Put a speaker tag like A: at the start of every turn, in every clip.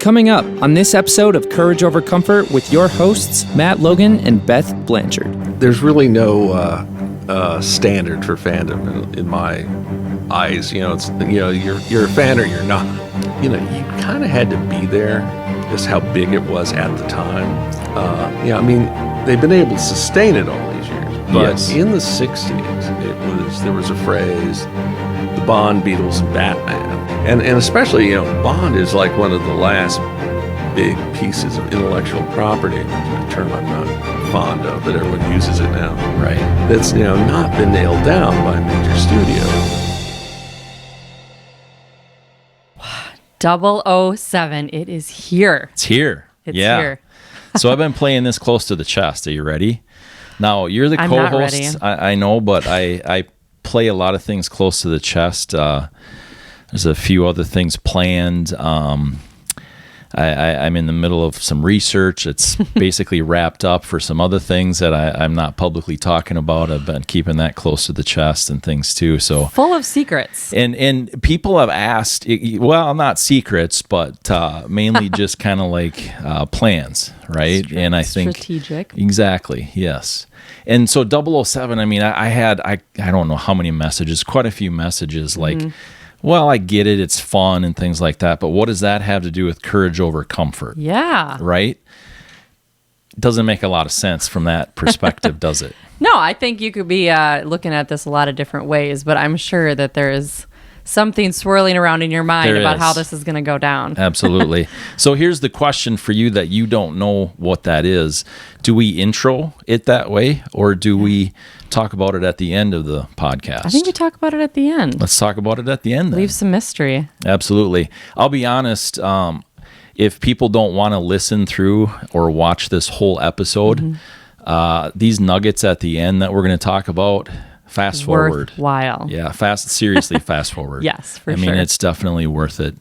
A: Coming up on this episode of Courage Over Comfort with your hosts, Matt Logan and Beth Blanchard.
B: There's really no standard for fandom in my eyes. You're a fan or you're not. You kind of had to be there, just how big it was at the time. They've been able to sustain it all these years. But
A: Yes.
B: in the 60s, there was a phrase, the Bond, Beatles, and Batman. And especially, Bond is like one of the last big pieces of intellectual property, a term I'm not fond of, but everyone uses it now.
A: Right.
B: That's, not been nailed down by a major studio.
C: 007, it is here.
D: It's here.
C: It's
D: yeah.
C: here.
D: So I've been playing this close to the chest. Are you ready? Now, you're the
C: I'm not
D: co-host.
C: ready.
D: I know, but I play a lot of things close to the chest. There's a few other things planned. I'm in the middle of some research. It's basically wrapped up for some other things that I'm not publicly talking about. I've been keeping that close to the chest and things too. So
C: Full of secrets.
D: and people have asked, well, not secrets, but mainly just kind of like plans, right? And I think
C: strategic.
D: Exactly, yes. And so 007, I don't know how many messages, quite a few messages like, well, I get it, it's fun and things like that, but what does that have to do with courage over comfort?
C: Yeah.
D: Right? Doesn't make a lot of sense from that perspective, does it?
C: No, I think you could be looking at this a lot of different ways, but I'm sure that there is something swirling around in your mind
D: There
C: about
D: is.
C: how this is going to go down.
D: Absolutely. So here's the question for you that you don't know what that is. Do we intro it that way, or do we talk about it at the end of the podcast?
C: I think we talk about it at the end.
D: Let's talk about it at the end then.
C: Leave some mystery.
D: Absolutely. I'll be honest, if people don't want to listen through or watch this whole episode, these nuggets at the end that we're going to talk about, fast forward.
C: Worthwhile.
D: Yeah, seriously, fast forward.
C: Yes, for
D: I mean,
C: sure.
D: it's definitely worth it.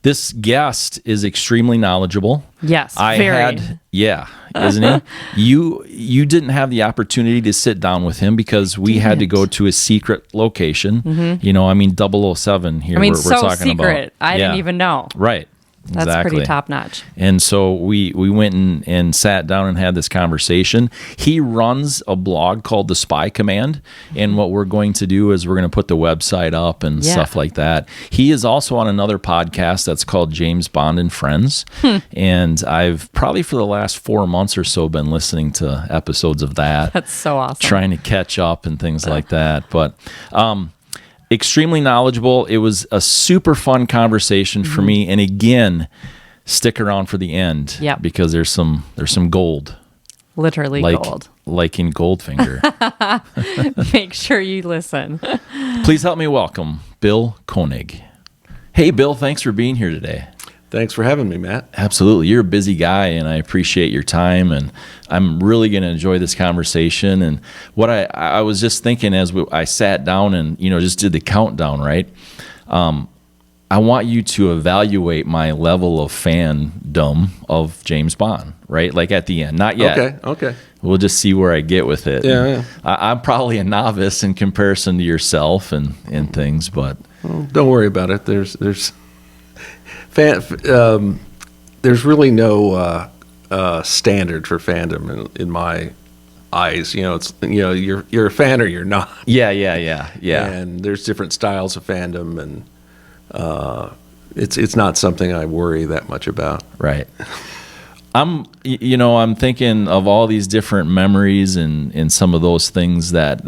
D: This guest is extremely knowledgeable.
C: Yes, very.
D: Isn't he? You didn't have the opportunity to sit down with him because we had to go to a secret location. 007 here. we're
C: so
D: talking
C: secret.
D: about.
C: I didn't even know.
D: Right.
C: That's
D: Exactly.
C: pretty top notch.
D: And so we went and sat down and had this conversation. He runs a blog called The Spy Command, and what we're going to do is we're going to put the website up and stuff like that. He is also on another podcast that's called James Bond and Friends, and I've probably for the last 4 months or so been listening to episodes of that.
C: That's so awesome.
D: Trying to catch up and things like that. But extremely knowledgeable. It was a super fun conversation for me. And again, stick around for the end because there's some gold.
C: Literally gold.
D: Like in Goldfinger.
C: Make sure you listen.
D: Please help me welcome Bill Koenig. Hey, Bill, thanks for being here today.
B: Thanks for having me, Matt.
D: Absolutely. You're a busy guy, and I appreciate your time, and I'm really going to enjoy this conversation. And what I was just thinking as I sat down and, just did the countdown, right? I want you to evaluate my level of fandom of James Bond, right? Like at the end. Not yet.
B: Okay.
D: We'll just see where I get with it.
B: Yeah.
D: I'm probably a novice in comparison to yourself and things, but...
B: Well, don't worry about it. There's really no standard for fandom in my eyes. You're a fan or you're not.
D: Yeah.
B: And there's different styles of fandom, and it's not something I worry that much about.
D: Right. I'm thinking of all these different memories and some of those things that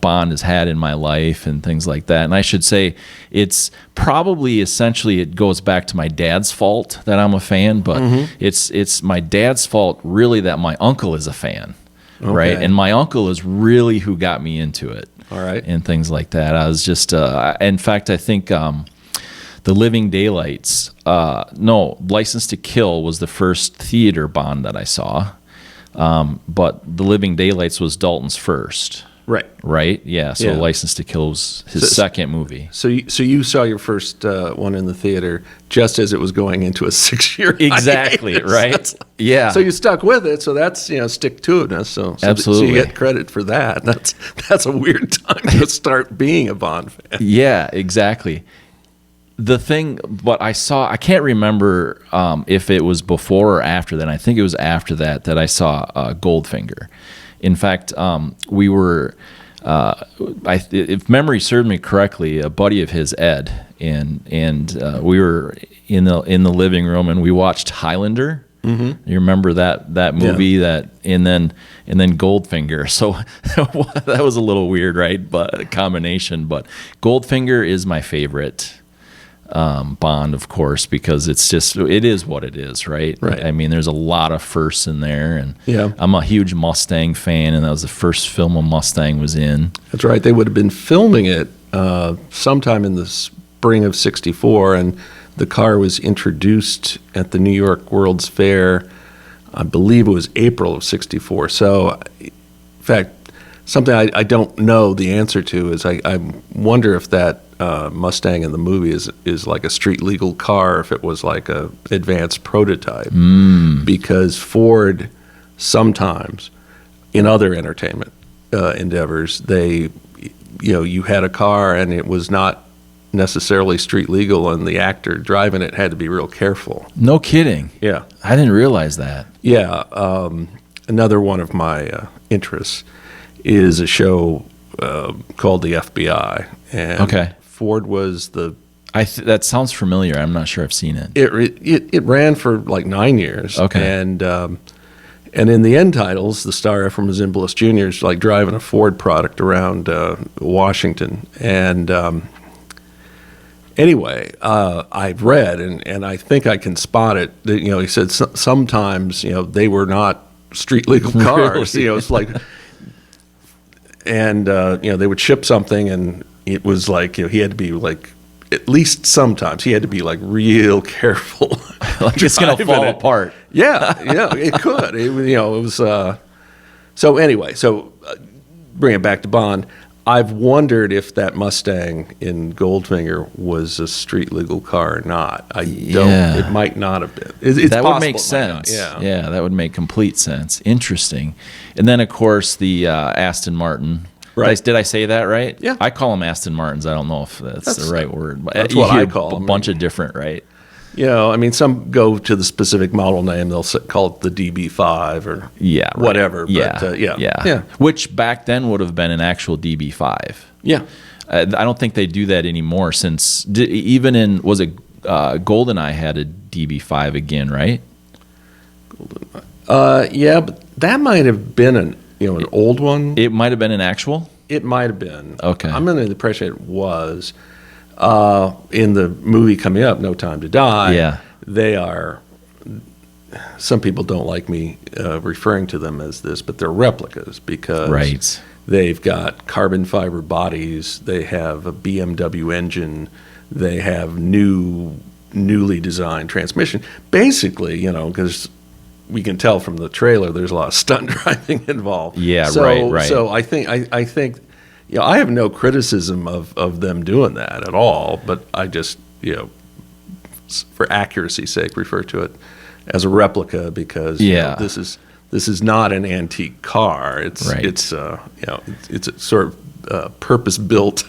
D: Bond has had in my life and things like that. And I should say it's probably essentially it goes back to my dad's fault that I'm a fan, but it's my dad's fault really that my uncle is a fan, right? And my uncle is really who got me into it.
B: All right.
D: And things like that. I was just, in fact, I think The Living Daylights, License to Kill was the first theater Bond that I saw, but The Living Daylights was Dalton's first. Right? Yeah, so License to Kill was his second movie.
B: So you saw your first one in the theater just as it was going into a 6-year
D: Exactly,
B: hiatus.
D: right? Yeah.
B: So you stuck with it, so that's stick-to-itness. So
D: Absolutely.
B: So you get credit for that. That's a weird time to start being a Bond fan.
D: Yeah, exactly. The thing, but I can't remember if it was before or after that. I think it was after that I saw Goldfinger. In fact, we were, if memory served me correctly, a buddy of his, Ed, and we were in the living room and we watched Highlander. Mm-hmm. You remember that movie and then Goldfinger. So that was a little weird, right? But a combination. But Goldfinger is my favorite. Bond, of course, because it is what it is, right?
B: Right.
D: I mean, there's a lot of firsts in there, and
B: yeah.
D: I'm a huge Mustang fan, and that was the first film a Mustang was in.
B: That's right. They would have been filming it sometime in the spring of '64, and the car was introduced at the New York World's Fair. I believe it was April of '64. So, in fact, something I don't know the answer to is I wonder if that Mustang in the movie is like a street legal car, if it was like a advanced prototype, because Ford sometimes in other entertainment endeavors, you had a car and it was not necessarily street legal, and the actor driving it had to be real careful.
D: No kidding.
B: Yeah,
D: I didn't realize that.
B: Yeah, another one of my interests is a show called The FBI, and
D: okay.
B: Ford was the.
D: That sounds familiar. I'm not sure I've seen it.
B: It ran for like 9 years.
D: Okay.
B: And in the end titles, the star Ephraim Zimbalist Jr. is like driving a Ford product around Washington. And anyway, I've read and I think I can spot it. That, he said sometimes they were not street legal cars.
D: Really?
B: It's like, and they would ship something and. It was like he had to be like, at least sometimes he had to be like real careful.
D: Like it's gonna fall apart.
B: Yeah, it could. It was. So anyway, bring it back to Bond. I've wondered if that Mustang in Goldfinger was a street legal car or not. I don't. It might not have been. It's
D: that
B: possible
D: would make
B: it
D: sense.
B: Yeah,
D: that would make complete sense. Interesting. And then of course the Aston Martin.
B: Right.
D: Did I say that right?
B: Yeah.
D: I call them Aston Martins. I don't know if that's the right word. But
B: that's
D: you
B: what
D: hear
B: I call them.
D: A bunch of different, right?
B: I mean, some go to the specific model name. They'll call it the DB5 or whatever.
D: Yeah.
B: But,
D: yeah. Which back then would have been an actual DB5.
B: Yeah.
D: I don't think they do that anymore since even in, was it GoldenEye had a DB5 again, right?
B: Yeah, but that might have been an old one.
D: It might have been an actual?
B: It might have been.
D: Okay.
B: I'm under the impression it was. In the movie coming up, No Time to Die, they are, some people don't like me referring to them as this, but they're replicas because they've got carbon fiber bodies, they have a BMW engine, they have newly designed transmission. Basically, because we can tell from the trailer there's a lot of stunt driving involved.
D: Yeah, right.
B: So I think I have no criticism of them doing that at all, but I just for accuracy's sake refer to it as a replica because this is not an antique car. It's a sort of purpose built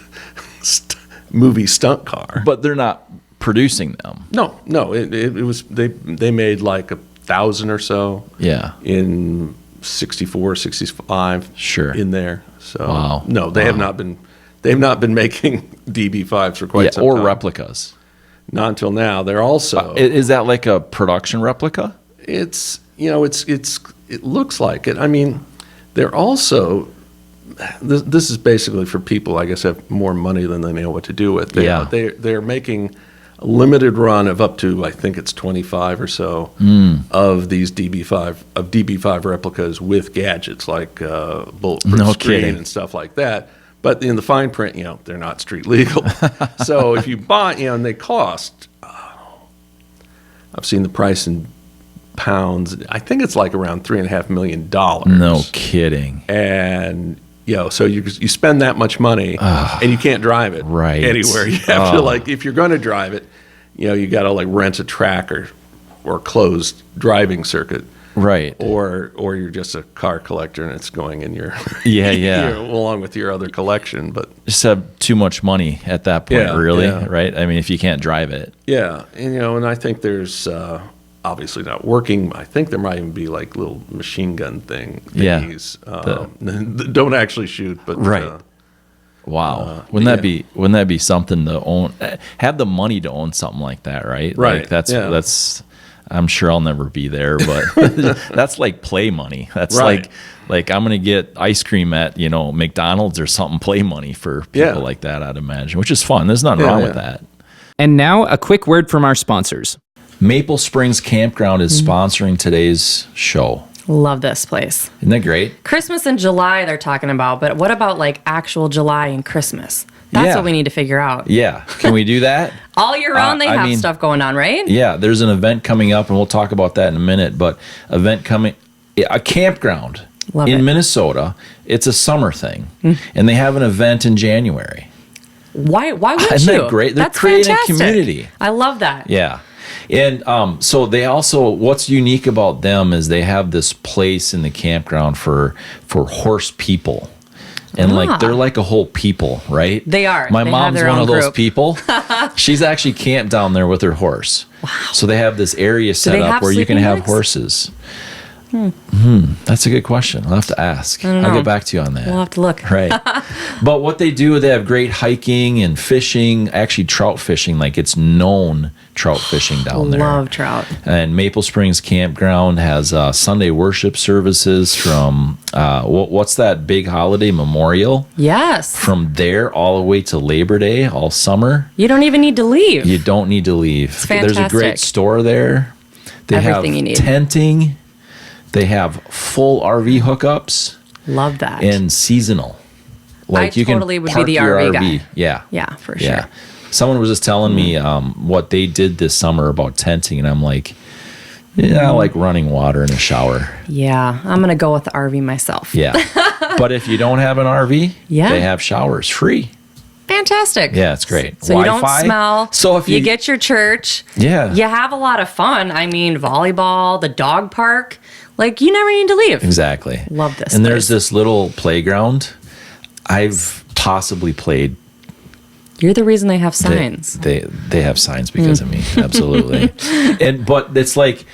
B: movie stunt car.
D: But they're not producing them.
B: No. It was they made like 1,000 or so.
D: Yeah.
B: In 64, 65.
D: Sure.
B: In there. So
D: wow.
B: No, they have not been. They've not been making DB5s for quite some time.
D: Or replicas.
B: Not until now. They're also.
D: Is that like a production replica?
B: It looks like it. I mean, they're also. This is basically for people, I guess, have more money than they know what to do with. They're making a limited run of up to, I think it's 25 or so of these DB5 replicas with gadgets like bulletproof screen and stuff like that. But in the fine print, they're not street legal. So if you buy, and they cost, I've seen the price in pounds. I think it's like around $3.5 million.
D: No kidding.
B: And so you spend that much money and you can't drive it anywhere. You have to if you're going to drive it, you got to rent a track or closed driving circuit
D: Right.
B: or you're just a car collector and it's going in your along with your other collection. But
D: Just have too much money at that point,
B: Yeah,
D: really,
B: yeah.
D: right? I mean, if you can't drive it.
B: yeah, and and I think there's obviously not working. I think there might even be like little machine gun
D: Yeah.
B: thingies that don't actually shoot, but
D: Right. Wow. Wouldn't that be something to own? Have the money to own something like that, right?
B: Right,
D: Like
B: yeah.
D: that's. I'm sure I'll never be there, but that's like play money. That's
B: Right.
D: like I'm gonna get ice cream at McDonald's or something. Play money for people
B: Yeah.
D: like that, I'd imagine, which is fun. There's nothing wrong with that.
A: And now a quick word from our sponsors.
D: Maple Springs Campground is sponsoring today's show.
C: Love this place.
D: Isn't that great?
C: Christmas in July they're talking about, but what about like actual July and Christmas? That's
D: Yeah.
C: what we need to figure out.
D: Yeah. Can we do that?
C: All year round they
D: I
C: have
D: mean-
C: stuff going on, right?
D: Yeah, there's an event coming up, and we'll talk about that in a minute. But a campground
C: Love
D: in
C: it.
D: Minnesota. It's a summer thing, and they have an event in January.
C: Why wouldn't
D: Isn't
C: you?
D: that great? They're
C: That's
D: creating a
C: fantastic.
D: community.
C: I love that.
D: Yeah. And so they also, what's unique about them is they have this place in the campground for horse people. And they're like a whole people, right?
C: They are.
D: My
C: They have
D: mom's
C: their
D: one
C: own
D: of those
C: group.
D: people. She's actually camped down there with her horse. Wow. So they have this area set
C: they
D: up
C: have
D: where you can
C: sleeping
D: have
C: bags?
D: horses. That's a good question. I'll have to ask.
C: don't
D: I'll
C: know.
D: get back to you on that.
C: We'll have to look.
D: Right. But what they do, they have great hiking and fishing, actually trout fishing, like it's known trout fishing down there.
C: Love trout.
D: And Maple Springs Campground has Sunday worship services from, what's that big holiday, Memorial?
C: Yes.
D: From there all the way to Labor Day, all summer.
C: You don't even need to leave.
D: You don't need to leave. There's a great
C: fantastic.
D: store there. They
C: Everything
D: have
C: you need.
D: tenting. They have full RV hookups
C: Love that.
D: and seasonal. Like you
C: totally
D: can
C: would be
D: park
C: the
D: your
C: RV
D: RV.
C: guy.
D: Yeah.
C: Yeah, for
D: Yeah.
C: sure.
D: Someone was just telling me what they did this summer about tenting, and I'm like, yeah, I like running water in a shower.
C: Yeah, I'm going to go with the RV myself.
D: Yeah. But if you don't have an RV,
C: Yeah.
D: they have showers free.
C: Fantastic.
D: Yeah, it's great.
C: So you don't
D: Wi-Fi.
C: smell.
D: So if
C: you
D: you
C: get your church.
D: Yeah.
C: You have a lot of fun. I mean, volleyball, the dog park. Like, you never need to leave.
D: Exactly.
C: Love this
D: And there's
C: place.
D: this little playground. I've possibly played.
C: You're the reason they have signs.
D: They have signs because of me, absolutely. But it's like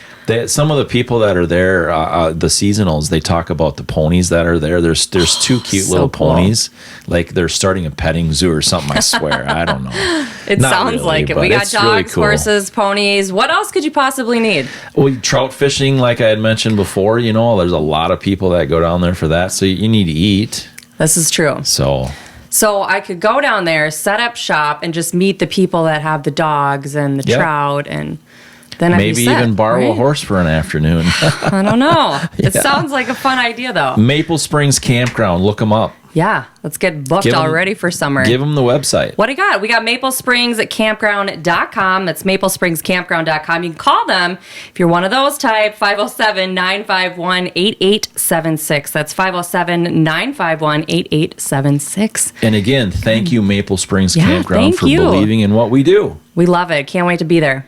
D: some of the people that are there, the seasonals, they talk about the ponies that are there. There's two cute
C: so
D: little
C: cool.
D: ponies, like they're starting a petting zoo or something. I swear, I don't know.
C: It
D: Not
C: sounds
D: really,
C: like it.
D: but
C: We got
D: it's
C: dogs,
D: really cool.
C: horses, ponies. What else could you possibly need?
D: Well, trout fishing, like I had mentioned before, there's a lot of people that go down there for that. So you need to eat.
C: This is true.
D: So
C: So I could go down there, set up shop, and just meet the people that have the dogs and the
D: Yep.
C: trout, and then I'd
D: maybe
C: be set,
D: even borrow a
C: right?
D: horse for an afternoon.
C: I don't know. It
D: Yeah.
C: sounds like a fun idea, though.
D: Maple Springs Campground, look them up.
C: Yeah, let's get booked
D: Give 'em-
C: already for summer.
D: Give them the website.
C: What do you got? We got Maple Springs at campground.com. That's maplespringscampground.com. You can call them if you're one of those type, 507-951-8876. That's 507-951-8876.
D: And again, thank you, Maple Springs
C: Yeah,
D: Campground,
C: thank
D: for
C: you.
D: believing in what we do.
C: We love it. Can't wait to be there.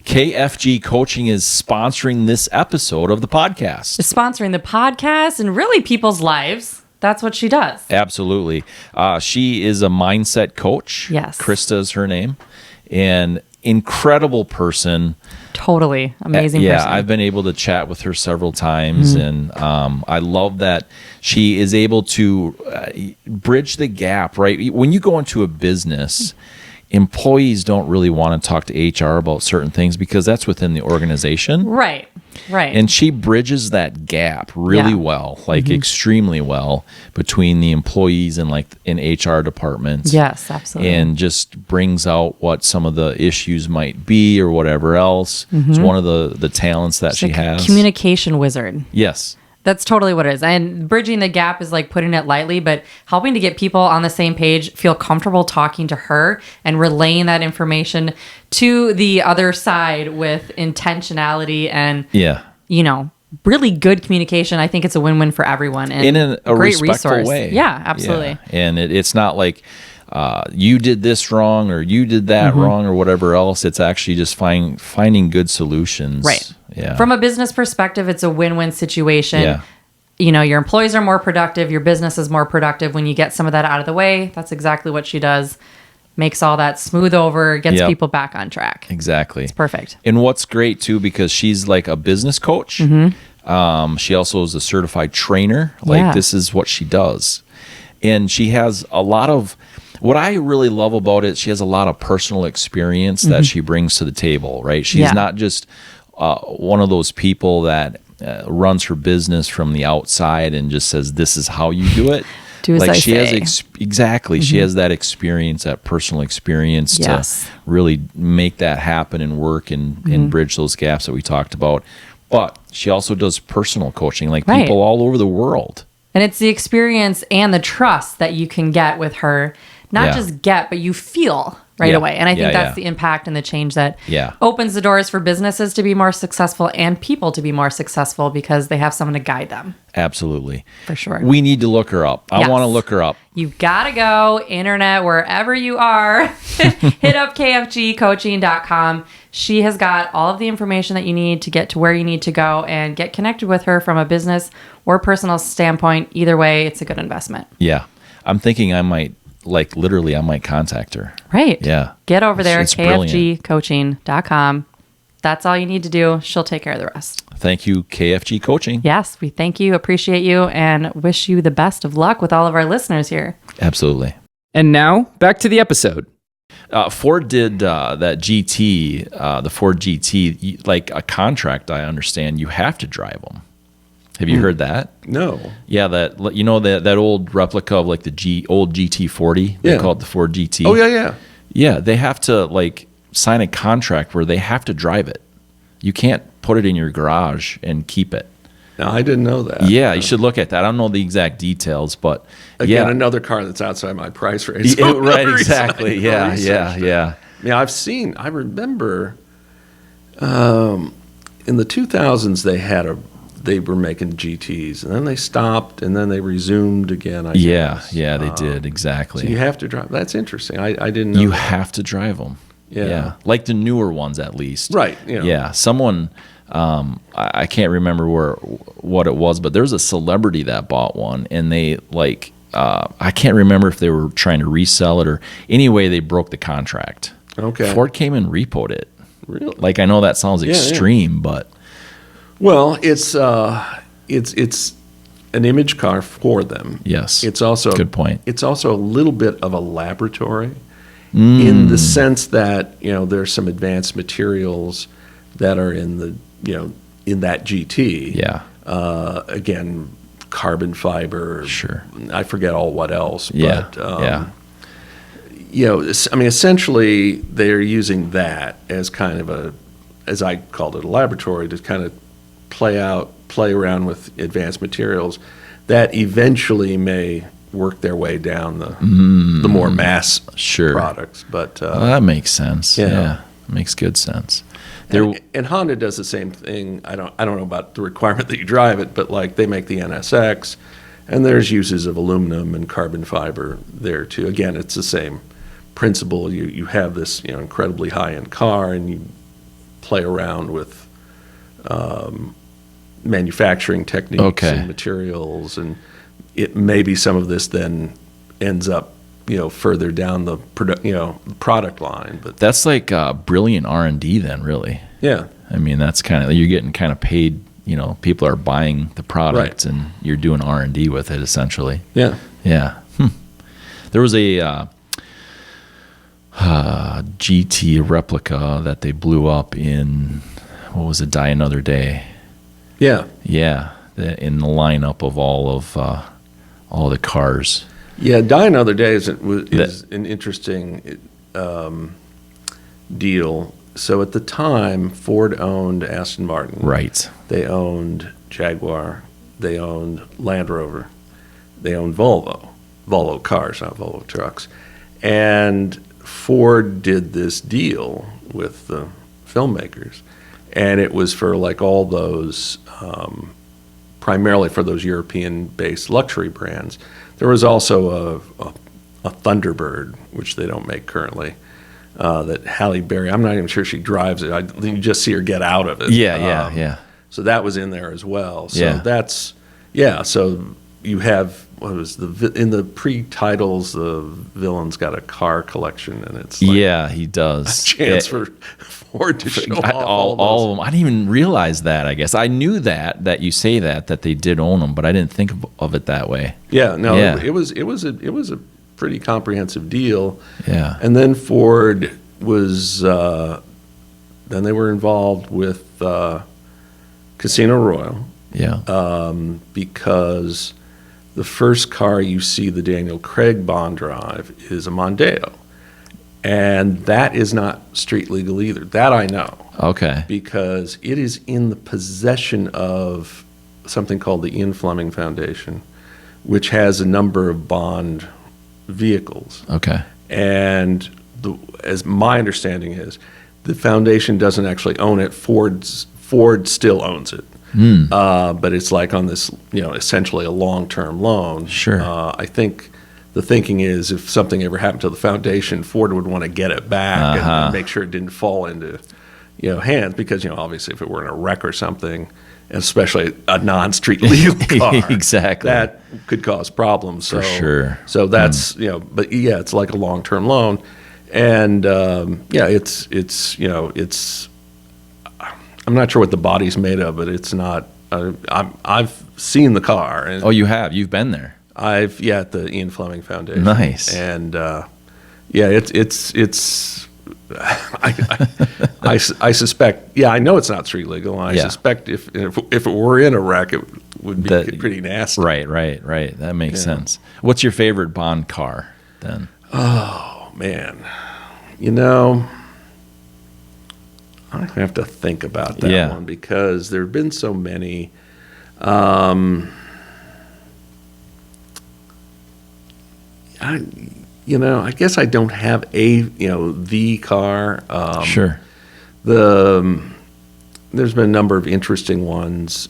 D: KFG Coaching is sponsoring this episode of the podcast.
C: Sponsoring the podcast and really people's lives. That's what she does.
D: Absolutely. She is a mindset coach.
C: Yes.
D: Krista is her name. And incredible person.
C: Totally. Amazing
D: Yeah,
C: person.
D: I've been able to chat with her several times, and I love that she is able to bridge the gap, right? When you go into a business, employees don't really want to talk to HR about certain things because that's within the organization.
C: Right.
D: And she bridges that gap really
C: Yeah.
D: well, like extremely well, between the employees and like in HR departments.
C: Yes, absolutely.
D: And just brings out what some of the issues might be or whatever else. It's one of the talents that she
C: Like a
D: has.
C: communication wizard.
D: Yes.
C: That's totally what it is. And bridging the gap is like putting it lightly, but helping to get people on the same page, feel comfortable talking to her and relaying that information to the other side with intentionality and,
D: Yeah.
C: really good communication. I think it's a win-win for everyone. And
D: In a
C: great
D: respectful
C: resource.
D: way.
C: Yeah, absolutely.
D: Yeah. And it's not like you did this wrong or you did that
C: Mm-hmm.
D: wrong or whatever else. It's actually just finding good solutions.
C: Right.
D: Yeah.
C: From a business perspective, it's a win-win situation.
D: Yeah.
C: You know, your employees are more productive, your business is more productive when you get some of that out of the way. That's exactly what she does. Makes all that smooth over, gets
D: Yep.
C: people back on track.
D: Exactly.
C: It's perfect.
D: And what's great too, because she's like a business coach. She also is a certified trainer. Like
C: Yeah.
D: this is what she does. And she has a lot of, what I really love about it, she has a lot of personal experience that she brings to the table, right? She's
C: Yeah.
D: not just one of those people that runs her business from the outside and just says, this is how you do it.
C: Do as
D: like
C: I
D: she
C: say.
D: has exactly. She has that experience, that personal experience
C: Yes.
D: to really make that happen and work and bridge those gaps that we talked about. But she also does personal coaching, like
C: Right.
D: people all over the world.
C: And it's the experience and the trust that you can get with her. Not
D: Yeah.
C: just get, but you feel right
D: Yeah.
C: away. And I think
D: Yeah,
C: that's
D: yeah.
C: the impact and the change that
D: Yeah.
C: opens the doors for businesses to be more successful and people to be more successful because they have someone to guide them.
D: Absolutely.
C: For sure.
D: We need to look her up. I
C: Yes.
D: want to look her up.
C: You've got to go, internet, wherever you are, hit up kfgcoaching.com. She has got all of the information that you need to get to where you need to go and get connected with her from a business or personal standpoint. Either way, it's a good investment.
D: Yeah. I'm thinking I might, like literally, I might contact her.
C: Right.
D: Yeah.
C: Get over there,
D: It's brilliant.
C: kfgcoaching.com. That's all you need to do. She'll take care of the rest.
D: Thank you, KFG Coaching.
C: Yes, we thank you, appreciate you, and wish you the best of luck with all of our listeners here.
D: Absolutely.
A: And now, back to the episode.
D: Ford did that GT, the Ford GT, like a contract, I understand, you have to drive them. Have you heard that?
B: No.
D: Yeah, that you know that old replica of like the old GT40. They
B: Yeah.
D: call it the Ford GT.
B: Oh, yeah.
D: Yeah, they have to like sign a contract where they have to drive it. You can't put it in your garage and keep it.
B: No, I didn't know that.
D: Yeah, you should look at that. I don't know the exact details, but
B: Again,
D: yeah,
B: another car that's outside my price range.
D: Yeah,
B: So
D: right,
B: I
D: exactly. Yeah,
B: researched it.
D: yeah.
B: Yeah, I remember in the 2000s they were making GTs, and then they stopped, and then they resumed again, I guess.
D: Yeah, they did, exactly.
B: So you have to drive. That's interesting. I didn't know
D: You
B: that.
D: have to drive them.
B: Yeah.
D: Like the newer ones at least.
B: Right, you know.
D: Yeah, someone, I can't remember what it was, but there's a celebrity that bought one, and they like, I can't remember if they were trying to resell it or anyway, they broke the contract.
B: Okay.
D: Ford came and repoed it.
B: Really?
D: Like I know that sounds
B: Yeah.
D: extreme, but
B: Well, it's an image car for them.
D: yes,
B: It's also
D: good point.
B: It's also a little bit of a laboratory in the sense that, you know, there's some advanced materials that are in the, you know, in that GT.
D: Yeah.
B: Again, carbon fiber.
D: Sure.
B: I forget all what else.
D: Yeah.
B: But,
D: Yeah.
B: You know, I mean, essentially, they're using that as kind of as I called it, a laboratory to kind of play around with advanced materials that eventually may work their way down the more mass
D: Sure.
B: products. But
D: Well, that makes sense.
B: Yeah.
D: Yeah. Makes good sense.
B: and Honda does the same thing. I don't know about the requirement that you drive it, but like they make the NSX, and there's uses of aluminum and carbon fiber there too. Again, it's the same principle. You have this, you know, incredibly high-end car, and you play around with manufacturing techniques
D: Okay.
B: and materials, and it maybe some of this then ends up, you know, further down the product line. But
D: That's like brilliant R&D then, really.
B: yeah,
D: I mean, that's kind of, you're getting kind of paid, you know, people are buying the product
B: Right.
D: and you're doing R&D with it essentially.
B: yeah.
D: Yeah. There was a GT replica that they blew up in, what was it, Die Another Day.
B: Yeah.
D: Yeah. In the lineup of all the cars.
B: Yeah, Die Another Day is an interesting deal. So at the time, Ford owned Aston Martin.
D: Right.
B: They owned Jaguar. They owned Land Rover. They owned Volvo. Volvo cars, not Volvo trucks. And Ford did this deal with the filmmakers. And it was for like all those, primarily for those European-based luxury brands. There was also a Thunderbird, which they don't make currently, that Halle Berry. I'm not even sure she drives it. You just see her get out of it.
D: Yeah.
B: So that was in there as well. So
D: Yeah.
B: that's So you have in the pre-titles, the villain's got a car collection, and it's like
D: he does.
B: a chance for Ford to show off
D: all of them. I didn't even realize that. I guess I knew that you say that they did own them, but I didn't think of it that way.
B: Yeah, no,
D: Yeah.
B: it was a pretty comprehensive deal.
D: Yeah.
B: And then Ford was then they were involved with Casino Royale
D: Yeah.
B: because the first car you see the Daniel Craig Bond drive is a Mondeo. And that is not street legal either. That I know.
D: Okay.
B: Because it is in the possession of something called the Ian Fleming Foundation, which has a number of Bond vehicles.
D: Okay.
B: And as my understanding is, the foundation doesn't actually own it. Ford still owns it. But it's like on this, essentially a long-term loan.
D: Sure.
B: I think the thinking is if something ever happened to the foundation, Ford would want to get it back and make sure it didn't fall into, hands because, obviously if it were in a wreck or something, and especially a non-street legal car,
D: Exactly.
B: that could cause problems. So,
D: For sure.
B: So that's, but yeah, it's like a long-term loan. And it's I'm not sure what the body's made of, but it's not. I've seen the car. And
D: Oh, you have? You've been there?
B: at the Ian Fleming Foundation.
D: Nice.
B: And it's. I suspect. Yeah, I know it's not street legal. And I suspect if it were in a wreck, it would be pretty nasty.
D: Right. That makes sense. What's your favorite Bond car then?
B: Oh man, I have to think about that one because there have been so many. I guess I don't have the car.
D: Sure.
B: There's been a number of interesting ones.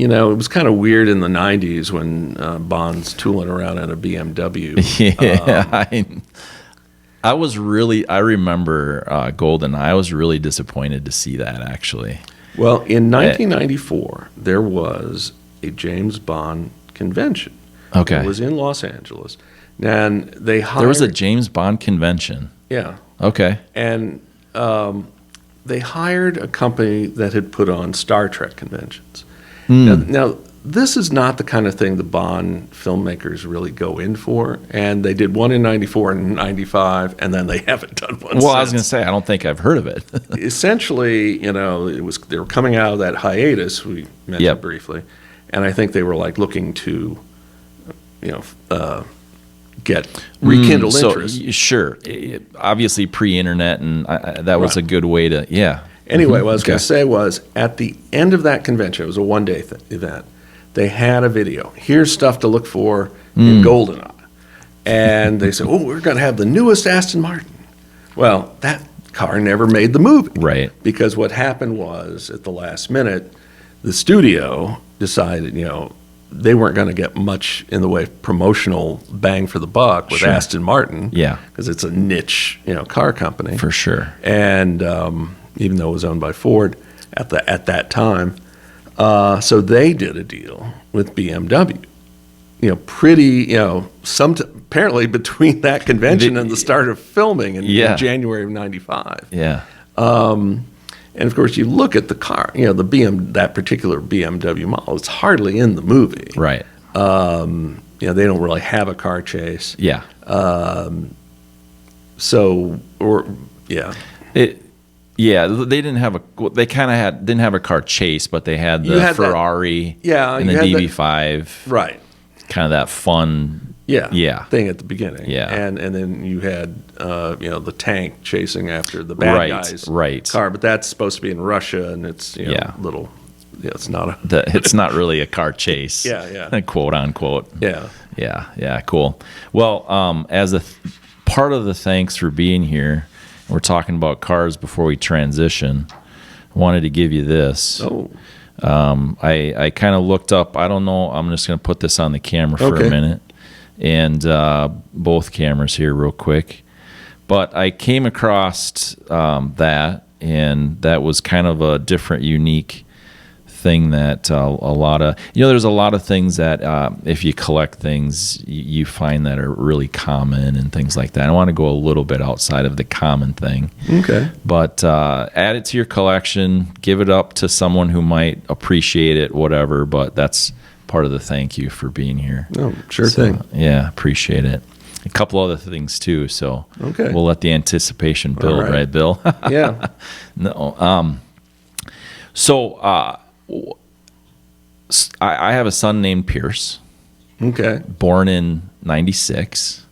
B: It was kind of weird in the 90s when Bond's tooling around in a BMW.
D: Yeah. I remember Golden. I was really disappointed to see that actually.
B: Well, in 1994, there was a James Bond convention.
D: Okay.
B: It was in Los Angeles. And they hired...
D: There was a James Bond convention.
B: Yeah.
D: Okay.
B: And they hired a company that had put on Star Trek conventions. Now, this is not the kind of thing the Bond filmmakers really go in for. And they did one in 94 and 95, and then they haven't done one since.
D: Well, I was going to say, I don't think I've heard of it.
B: Essentially, they were coming out of that hiatus we mentioned briefly. And I think they were like looking to, get rekindled interest.
D: Sure. Obviously pre-internet, and that was a good way to,
B: Anyway, what I was going to say was, at the end of that convention, it was a one-day event, they had a video. Here's stuff to look for in GoldenEye. And they said, we're going to have the newest Aston Martin. Well, that car never made the movie.
D: Right.
B: Because what happened was, at the last minute, the studio decided, they weren't going to get much in the way of promotional bang for the buck with Aston Martin.
D: Yeah.
B: Because it's a niche, car company.
D: For sure.
B: And even though it was owned by Ford at that time, so they did a deal with BMW. Apparently between that convention and the start of filming in January of '95.
D: Yeah.
B: And of course, you look at the car, that particular BMW model, it's hardly in the movie.
D: Right.
B: They don't really have a car chase.
D: Yeah. They didn't have didn't have a car chase, but they had the Ferrari and the DB5.
B: Right.
D: Kind of that fun
B: thing at the beginning. Yeah. And then you had the tank chasing after the bad guy's car, but that's supposed to be in Russia, and it's little. Yeah, it's not
D: it's not really a car chase. Quote unquote. Yeah. Cool. Well, as a part of the thanks for being here, we're talking about cars before we transition. I wanted to give you this. I kind of looked up. I don't know. I'm just going to put this on the camera for a minute, and both cameras here real quick. But I came across that, and that was kind of a different, unique thing that a lot of, there's a lot of things that if you collect things, you find that are really common and things like that. I want to go a little bit outside of the common thing.
B: Okay.
D: But add it to your collection, give it up to someone who might appreciate it, whatever. But that's part of the thank you for being here.
B: Oh, sure thing.
D: Yeah, appreciate it. A couple other things too. So
B: okay,
D: we'll let the anticipation build, right, Bill?
B: Yeah.
D: No. So I have a son named Pierce.
B: Okay.
D: Born in '96.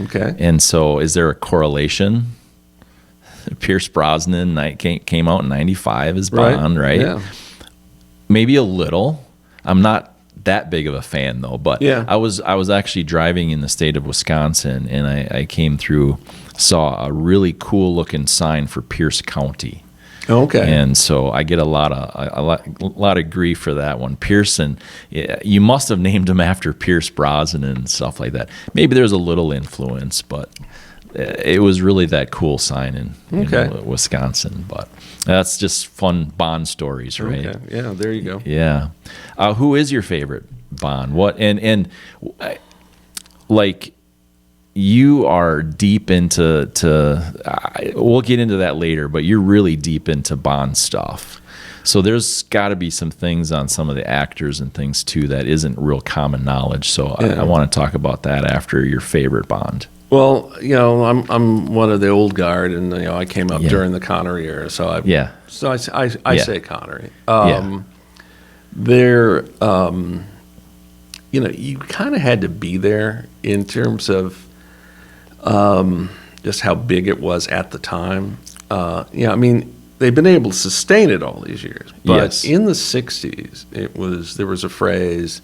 B: Okay.
D: And so, is there a correlation? Pierce Brosnan came out in '95 as Bond, right?
B: Yeah.
D: Maybe a little. I'm not that big of a fan though, but
B: yeah.
D: I was actually driving in the state of Wisconsin, and I came through, saw a really cool looking sign for Pierce County.
B: Okay.
D: And so I get a lot of grief for that one. Pearson, you must have named him after Pierce Brosnan and stuff like that. Maybe there's a little influence, but it was really that cool sign in Wisconsin. But that's just fun Bond stories, right?
B: Okay. Yeah, there you go.
D: Yeah. Who is your favorite Bond? What and like, you are deep into we'll get into that later, but you're really deep into Bond stuff. So there's got to be some things on some of the actors and things too that isn't real common knowledge. So I want to talk about that after your favorite Bond.
B: Well, I'm one of the old guard, and I came up during the Connery era, so I say Connery. There, you kind of had to be there in terms of just how big it was at the time. I mean, they've been able to sustain it all these years, but in the '60s, there was a phrase,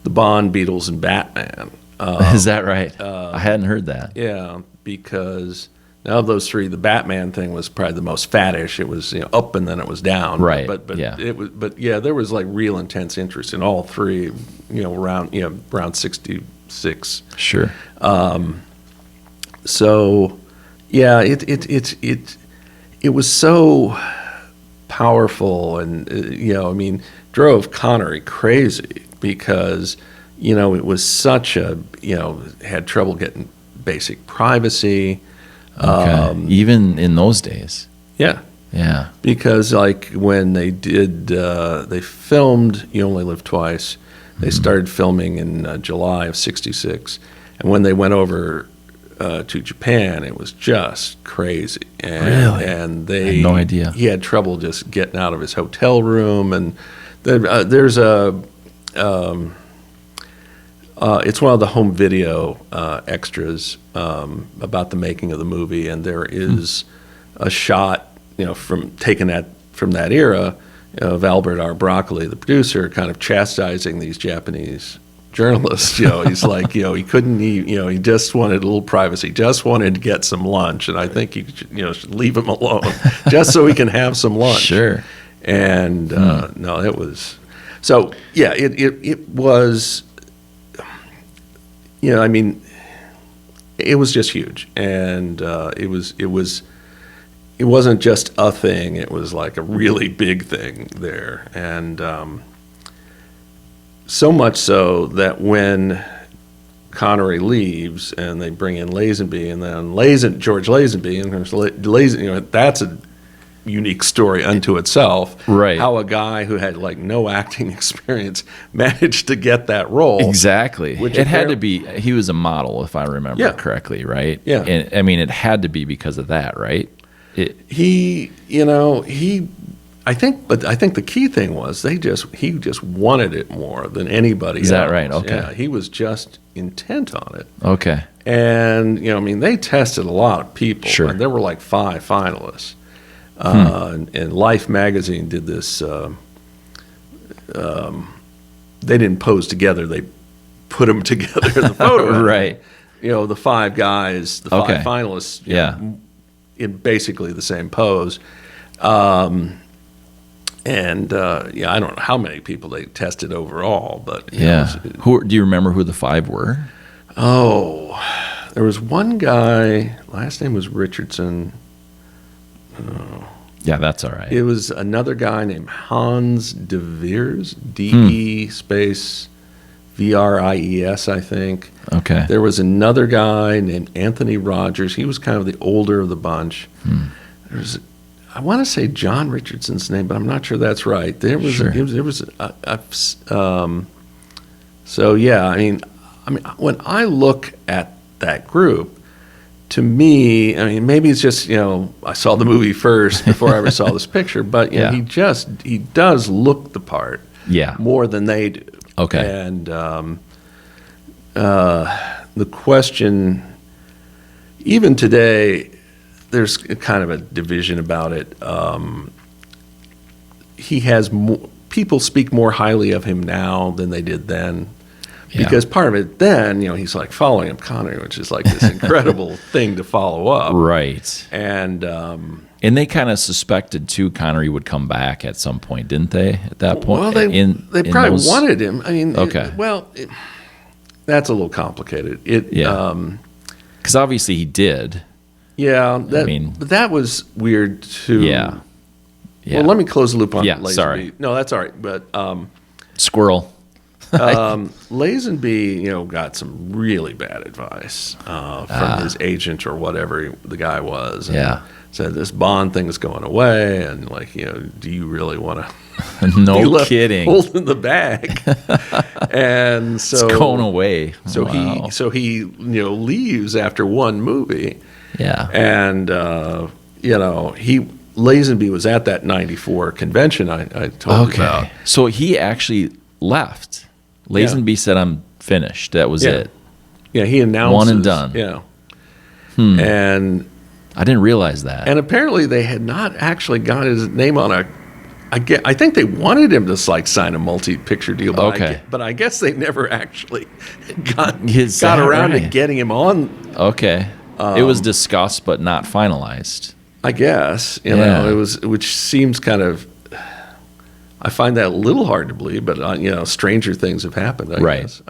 B: the Bond, Beatles, and Batman.
D: Is that right? I hadn't heard that.
B: Yeah, because now of those three, the Batman thing was probably the most faddish. It was up and then it was down.
D: Right.
B: But
D: yeah.
B: It was. But yeah, there was like real intense interest in all three. Around '66.
D: Sure.
B: So, yeah, it was so powerful, and drove Connery crazy because it was such a had trouble getting basic privacy.
D: Okay. Even in those days.
B: Yeah.
D: Yeah.
B: Because like when they did, they filmed You Only Live Twice. They started filming in July of '66, and when they went over to Japan, it was just crazy. And,
D: really?
B: And they
D: I had no idea.
B: He had trouble just getting out of his hotel room, and there's a. It's one of the home video extras about the making of the movie, and there is a shot, taken from that era of Albert R. Broccoli, the producer, kind of chastising these Japanese journalists. He's like, he couldn't eat, he just wanted a little privacy, just wanted to get some lunch, and I think you should leave him alone just so he can have some lunch.
D: Sure.
B: And no, it was so. Yeah, it was. It was just huge, and it wasn't just a thing. It was like a really big thing there, and so much so that when Connery leaves and they bring in Lazenby, and then George Lazenby, and there's Lazenby, that's a unique story unto itself.
D: Right.
B: How a guy who had like no acting experience managed to get that role.
D: Exactly. It had to be, he was a model, if I remember correctly, right?
B: Yeah.
D: And it had to be because of that, right?
B: I think the key thing was he just wanted it more than anybody else.
D: Is that right? Okay.
B: Yeah, he was just intent on it.
D: Okay.
B: And they tested a lot of people.
D: Sure.
B: And there were like 5 finalists. And Life magazine did this. They didn't pose together; they put them together in the photo.
D: Right.
B: The 5 guys, the 5 finalists. In basically the same pose. I don't know how many people they tested overall, but
D: do you remember who the 5 were?
B: Oh, there was one guy, last name was Richardson.
D: Yeah, that's all right.
B: It was another guy named Hans de Vries, D-E space V-R-I-E-S, I think.
D: Okay.
B: There was another guy named Anthony Rogers. He was kind of the older of the bunch. There's, I want to say John Richardson's name, but I'm not sure that's right. So yeah, I mean, when I look at that group, to me, I mean, maybe it's just, I saw the movie first before I ever saw this picture, but you know, he does look the part more than they do.
D: Okay.
B: And the question, even today, there's kind of a division about it. He has people speak more highly of him now than they did then. Because part of it then, he's like following up Connery, which is like this incredible thing to follow up.
D: Right.
B: And
D: they kind of suspected, too, Connery would come back at some point, didn't they, at that point?
B: Well, they probably wanted him. I mean, that's a little complicated.
D: Because obviously he did.
B: Yeah. But that was weird, too.
D: Yeah.
B: Well, let me close the loop on Lazenby.
D: Sorry.
B: No, that's all right. But
D: Squirrel.
B: Lazenby, got some really bad advice from his agent or whatever the guy was. And said this Bond thing is going away, and do you really want to?
D: No kidding.
B: Holding the bag, and so
D: it's going away.
B: So he leaves after one movie.
D: Yeah,
B: and Lazenby was at that '94 convention I told you about.
D: So he actually left. Lazenby said, "I'm finished." That was it.
B: Yeah, he announced
D: one and done.
B: Yeah, and
D: I didn't realize that.
B: And apparently, they had not actually got his name on a. I think they wanted him to sign a multi-picture deal, but I guess they never actually got around to getting him on.
D: Okay, it was discussed but not finalized.
B: I guess it was, which seems kind of. I find that a little hard to believe, but stranger things have happened. I guess.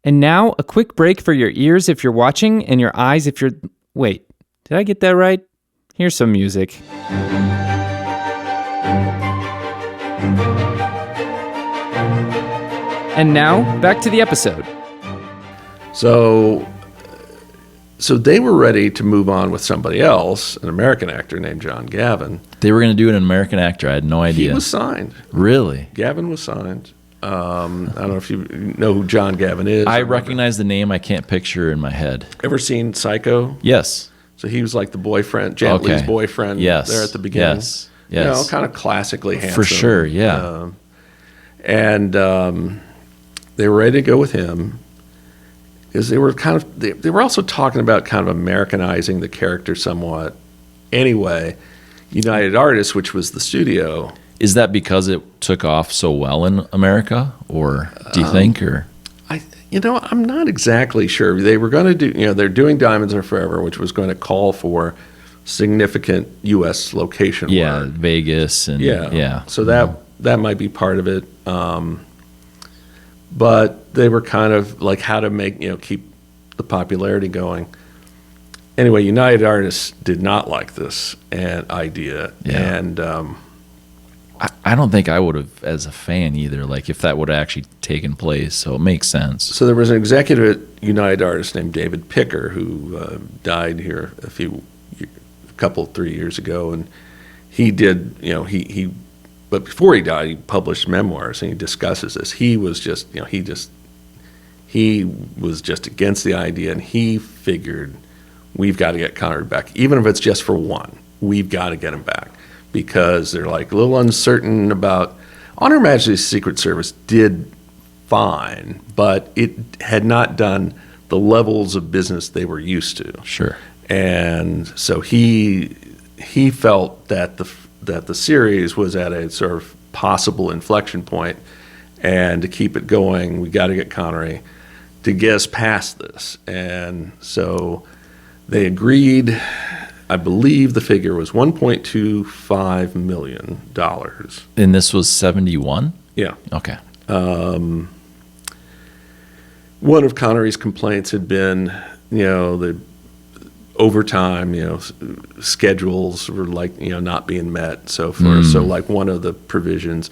A: And now a quick break for your ears if you're watching, and your eyes if you're. Wait, did I get that right? Here's some music. And now back to the episode.
B: So they were ready to move on with somebody else, an American actor named John Gavin.
D: They were going to do an American actor. I had no idea.
B: He was signed.
D: Really?
B: Gavin was signed. I don't know if you know who John Gavin is.
D: I recognize the name. I can't picture in my head.
B: Ever seen Psycho?
D: Yes.
B: So he was like the boyfriend, Jet Li's boyfriend there at the beginning.
D: Yes.
B: Kind of classically handsome.
D: For sure, yeah.
B: And they were ready to go with him. Is they were they were also talking about kind of Americanizing the character somewhat. Anyway, United Artists, which was the studio.
D: Is that because it took off so well in America, or do you think, or?
B: I'm not exactly sure. They were going to do, they're doing Diamonds Are Forever, which was going to call for significant U.S. location work.
D: Yeah, Vegas and
B: So that might be part of it. But they were kind of like how to make, keep the popularity going. Anyway, United Artists did not like this idea.
D: Yeah.
B: And
D: I don't think I would have as a fan either, like if that would have actually taken place. So it makes sense.
B: So there was an executive at United Artists named David Picker who died here a 3 years ago. And he did, but before he died, he published memoirs and he discusses this. He was just, he was just against the idea, and he figured we've got to get Connery back, even if it's just for one. We've got to get him back because they're like a little uncertain about. On Her Majesty's Secret Service did fine, but it had not done the levels of business they were used to.
D: Sure.
B: And so he felt that the series was at a sort of possible inflection point, and to keep it going, we got to get Connery to get us past this. And so they agreed. I believe the figure was $1.25 million.
D: And this was 71?
B: Yeah.
D: Okay.
B: One of Connery's complaints had been the overtime, schedules were like, not being met, so forth. So like one of the provisions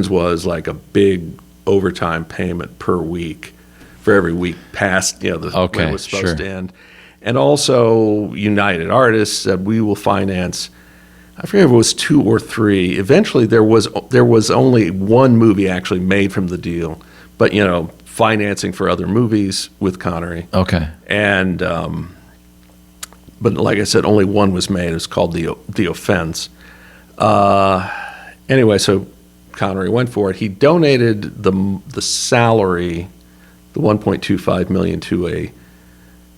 B: was like a big overtime payment per week for every week past, when it was supposed to end. And also United Artists said, we will finance, I forget if it was 2 or 3. Eventually there was only one movie actually made from the deal, but financing for other movies with Connery.
D: Okay.
B: And but like I said, only one was made. It's called The Offense. Anyway, so Connery went for it. He donated the salary, the $1.25 million, to a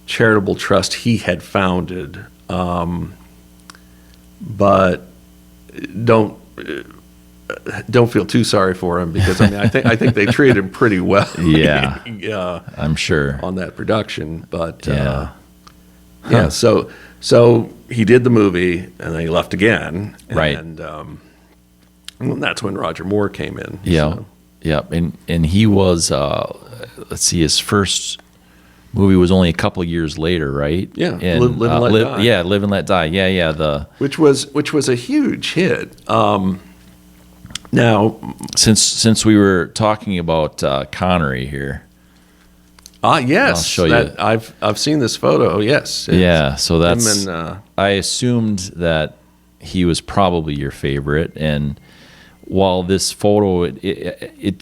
B: charitable trust he had founded. But don't feel too sorry for him, because I think they treated him pretty well.
D: Yeah, I'm sure
B: on that production. But
D: Huh.
B: so he did the movie, and then he left again.
D: Right.
B: And that's when Roger Moore came in.
D: Yeah,
B: So.
D: yeah, and he was let's see, his first movie was only a couple of years later, right?
B: Yeah,
D: and,
B: Live and Let Die.
D: Yeah, Live and Let Die. Yeah.
B: Which was a huge hit. Now,
D: Since we were talking about Connery here,
B: yes,
D: I'll show you.
B: I've seen this photo. Yes,
D: yeah. So that's
B: him and,
D: I assumed that he was probably your favorite, and while this photo,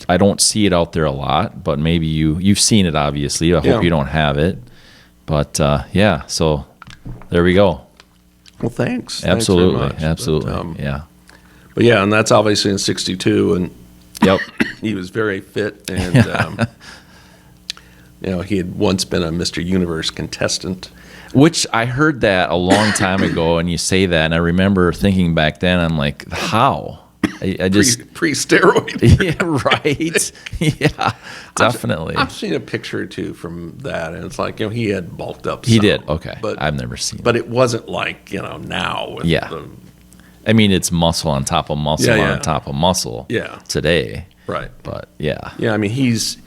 D: I don't see it out there a lot, but maybe you've seen it, obviously. I hope you don't have it, but yeah. So there we go.
B: Well, thanks.
D: Absolutely,
B: Thanks very much.
D: absolutely. Yeah.
B: But yeah, and that's obviously in '62, and
D: Yep.
B: he was very fit, and he had once been a Mr. Universe contestant.
D: Which I heard that a long time ago, and you say that, and I remember thinking back then, I'm like, how? I just
B: pre-steroid.
D: yeah, right. Yeah, definitely.
B: I've seen a picture or two from that, and it's like he had bulked up.
D: He
B: some,
D: did. Okay,
B: but
D: I've never seen.
B: But it wasn't like now. With
D: Yeah. I mean, it's muscle on top of muscle on top of muscle.
B: Yeah.
D: Today.
B: Right.
D: But yeah.
B: Yeah, I mean he's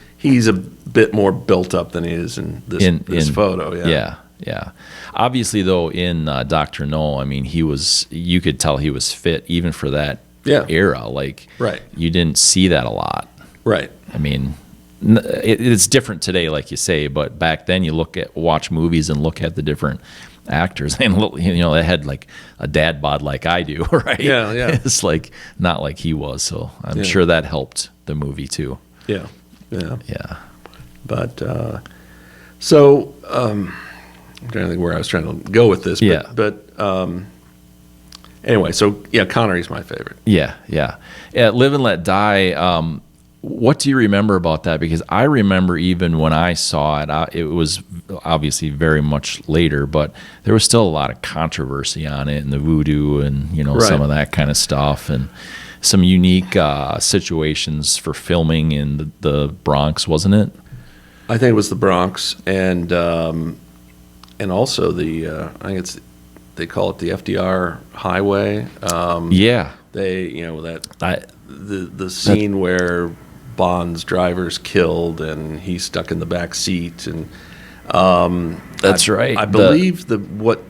B: a bit more built up than he is in this photo. Yeah.
D: Yeah. Obviously, though, in Dr. No, I mean, you could tell he was fit even for that era. Like,
B: Right.
D: You didn't see that a lot.
B: Right.
D: I mean, it's different today, like you say, but back then you watch movies and look at the different actors, and they had like a dad bod like I do, right?
B: Yeah.
D: It's like not like he was, so I'm sure that helped the movie too.
B: Yeah.
D: But
B: I'm trying to think where I was trying to go with this. But anyway, so Connery's my favorite.
D: Yeah. Live and Let Die. What do you remember about that? Because I remember even when I saw it, it was obviously very much later, but there was still a lot of controversy on it, and the voodoo, and some of that kind of stuff, and some unique situations for filming in the Bronx, wasn't it?
B: I think it was the Bronx, and also I think they call it the FDR Highway. The scene where Bond's driver's killed and he's stuck in the back seat, and
D: that's right.
B: I believe what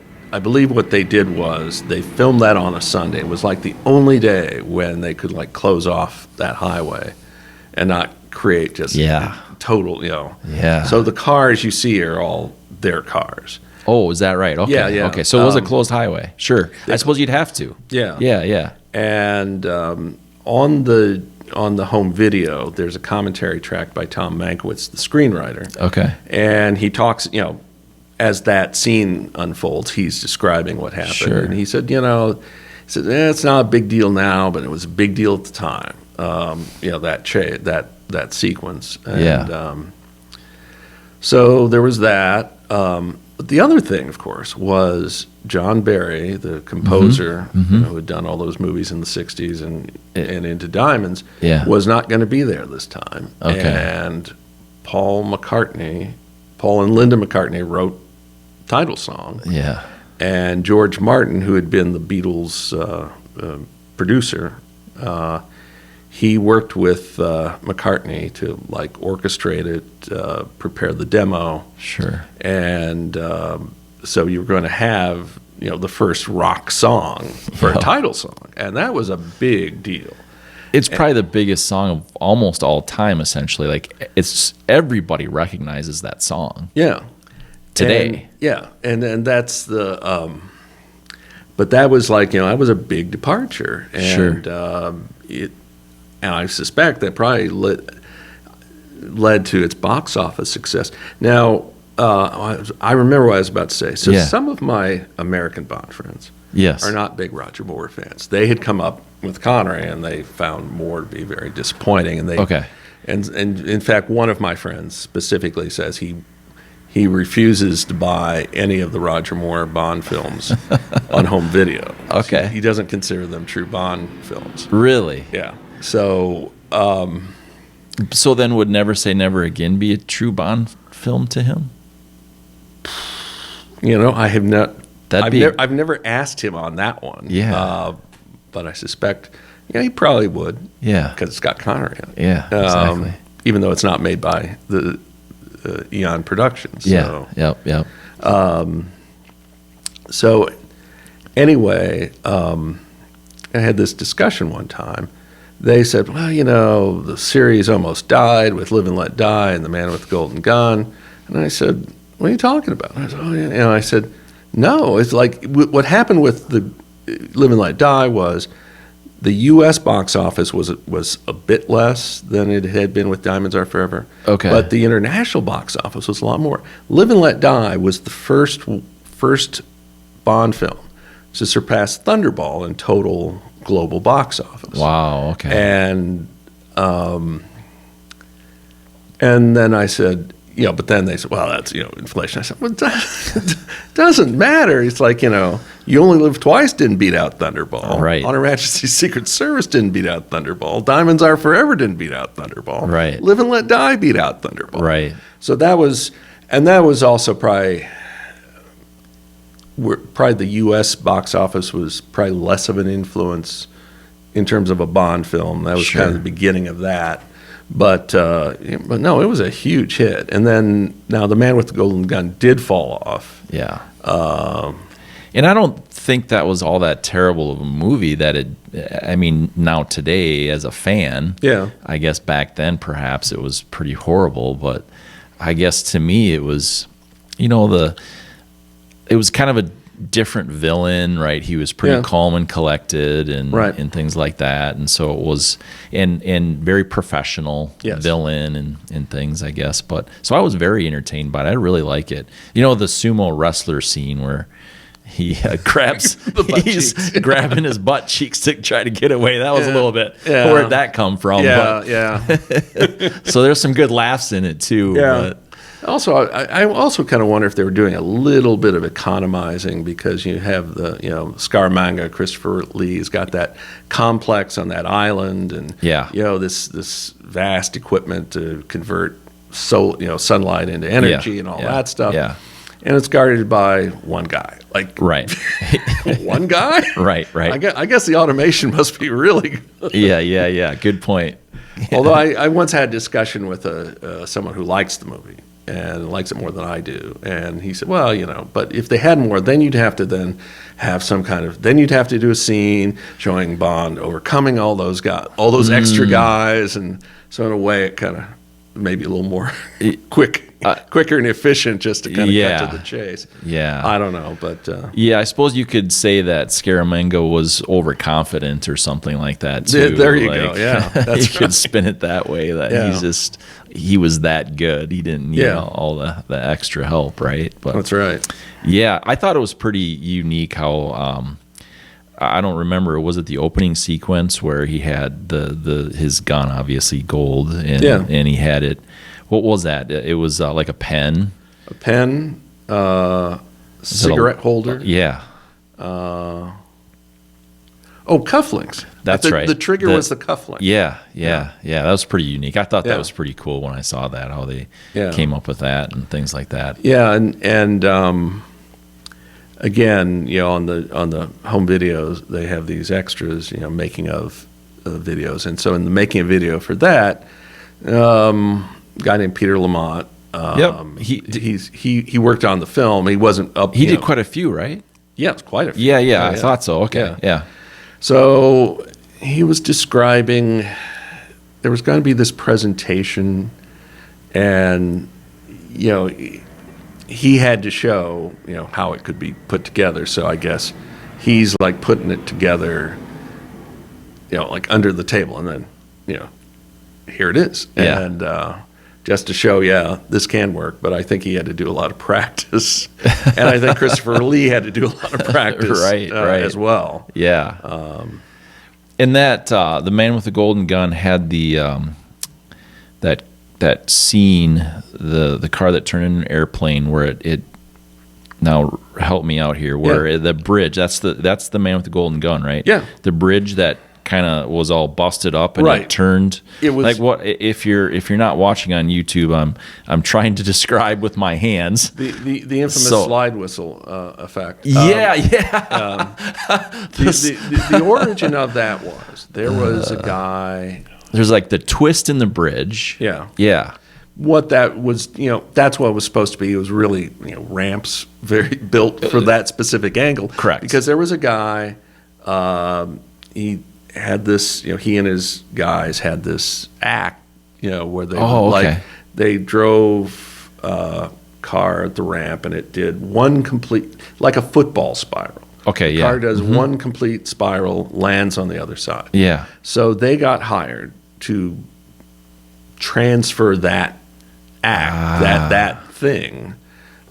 B: they did was they filmed that on a Sunday. It was like the only day when they could like close off that highway and not create just total, So the cars you see are all their cars.
D: Oh, is that right? Okay.
B: Yeah.
D: Okay, so it was a closed highway. Sure. I suppose you'd have to.
B: Yeah. And on the home video, there's a commentary track by Tom Mankiewicz, the screenwriter.
D: Okay.
B: And he talks, as that scene unfolds, he's describing what happened.
D: Sure.
B: And he said, it's not a big deal now, but it was a big deal at the time. That sequence. And, so there was that. But the other thing, of course, was John Barry, the composer who had done all those movies in the 60s and Into Diamonds, was not going to be there this time.
D: Okay.
B: And Paul and Linda McCartney wrote the title song.
D: Yeah.
B: And George Martin, who had been the Beatles' producer, he worked with McCartney to like orchestrate it, prepare the demo,
D: Sure.
B: and so you were going to have the first rock song for a title song, and that was a big deal.
D: It's probably the biggest song of almost all time, essentially. Like, it's everybody recognizes that song.
B: Yeah.
D: Today.
B: And that's the but that was like, that was a big departure, and and I suspect that probably led to its box office success. Now, I remember what I was about to say. So some of my American Bond friends are not big Roger Moore fans. They had come up with Connery, and they found Moore to be very disappointing. And and in fact, one of my friends specifically says he refuses to buy any of the Roger Moore Bond films on home video.
D: Okay.
B: He doesn't consider them true Bond films.
D: Really?
B: Yeah. So
D: so then would Never Say Never Again be a true Bond film to him?
B: I have not.
D: I've
B: never asked him on that one.
D: Yeah.
B: But I suspect, he probably would.
D: Yeah.
B: Because it's got Connery in it.
D: Yeah, exactly.
B: Even though it's not made by the Eon Productions.
D: Yeah.
B: So.
D: Yep.
B: So anyway, I had this discussion one time. They said, well, the series almost died with Live and Let Die and The Man with the Golden Gun. And I said, what are you talking about? And I said, oh, yeah. And I said, no, it's like what happened with the Live and Let Die was the U.S. box office was a bit less than it had been with Diamonds Are Forever.
D: Okay.
B: But the international box office was a lot more. Live and Let Die was the first Bond film to surpass Thunderball in total global box office.
D: Wow. Okay.
B: And then I said, but then they said, well, that's, inflation. I said, well, it doesn't matter. It's like, You Only Live Twice didn't beat out Thunderball.
D: Right.
B: On Her Majesty's Secret Service didn't beat out Thunderball. Diamonds Are Forever didn't beat out Thunderball.
D: Right.
B: Live and Let Die beat out Thunderball.
D: Right.
B: So that was also probably the U.S. box office was probably less of an influence in terms of a Bond film. That was kind of the beginning of that. But no, it was a huge hit. And then now The Man with the Golden Gun did fall off.
D: Yeah. And I don't think that was all that terrible of a movie now today as a fan, I guess back then perhaps it was pretty horrible, but I guess to me it was, it was kind of a different villain, right? He was pretty calm and collected and things like that. And so it was, and very professional villain and things, I guess. But so I was very entertained by it. I really like it. The sumo wrestler scene where he grabs, he's grabbing his butt cheeks to try to get away. That was a little bit, where'd that come from? So there's some good laughs in it too. But,
B: also, I also kind of wonder if they were doing a little bit of economizing because you have the, Scaramanga, Christopher Lee's got that complex on that island and, this vast equipment to convert sunlight into energy and all that stuff.
D: Yeah.
B: And it's guarded by one guy.
D: Right.
B: One guy?
D: Right.
B: I guess the automation must be really good.
D: Yeah. Good point.
B: Although I once had a discussion with someone who likes the movie and likes it more than I do. And he said, well, but if they had more, then you'd have to then have then you'd have to do a scene showing Bond overcoming all those guys, all those extra guys. And so in a way, it kind of maybe a little more quicker and efficient just to kind of cut to the chase.
D: Yeah.
B: I don't know, but...
D: I suppose you could say that Scaramanga was overconfident or something like that, too.
B: There you go, yeah.
D: You could spin it that way, that he was that good. He didn't need all the extra help, right? But
B: that's right.
D: Yeah, I thought it was pretty unique how... I don't remember. Was it the opening sequence where he had his gun, obviously gold, and he had it? What was that? It was like a pen.
B: A pen, cigarette holder.
D: Yeah.
B: Cufflinks.
D: That's right.
B: The trigger was the cufflink.
D: Yeah. That was pretty unique. I thought that was pretty cool when I saw that, how they came up with that and things like that.
B: Yeah, and again, on the home videos, they have these extras, making of videos. And so in the making a video for that, a guy named Peter Lamont, he worked on the film. He wasn't up.
D: He did quite a few, right?
B: Yeah, it's quite a few.
D: Yeah, I thought so. Okay, yeah.
B: So he was describing there was going to be this presentation, and he had to show how it could be put together. So I guess he's like putting it together, like under the table, and then here it is, and just to show this can work. But I think he had to do a lot of practice, and I think Christopher Lee had to do a lot of practice
D: right.
B: as well.
D: Yeah. And that the Man with the Golden Gun had the that scene, the car that turned into an airplane, where it now help me out here, where the bridge, that's the Man with the Golden Gun, right?
B: Yeah.
D: The bridge that kind of was all busted up and it turned. It was like, what if you're not watching on YouTube, I'm trying to describe with my hands
B: the infamous slide whistle effect. The origin of that was there was a guy.
D: There's like the twist in the bridge. Yeah.
B: What that was, that's what it was supposed to be. It was really, ramps very built for that specific angle.
D: Correct.
B: Because there was a guy, he had this, he and his guys had this act, where they they drove a car at the ramp, and it did one complete, like a football spiral.
D: Okay,
B: the car does one complete spiral, lands on the other side.
D: Yeah.
B: So they got hired to transfer that act, that thing,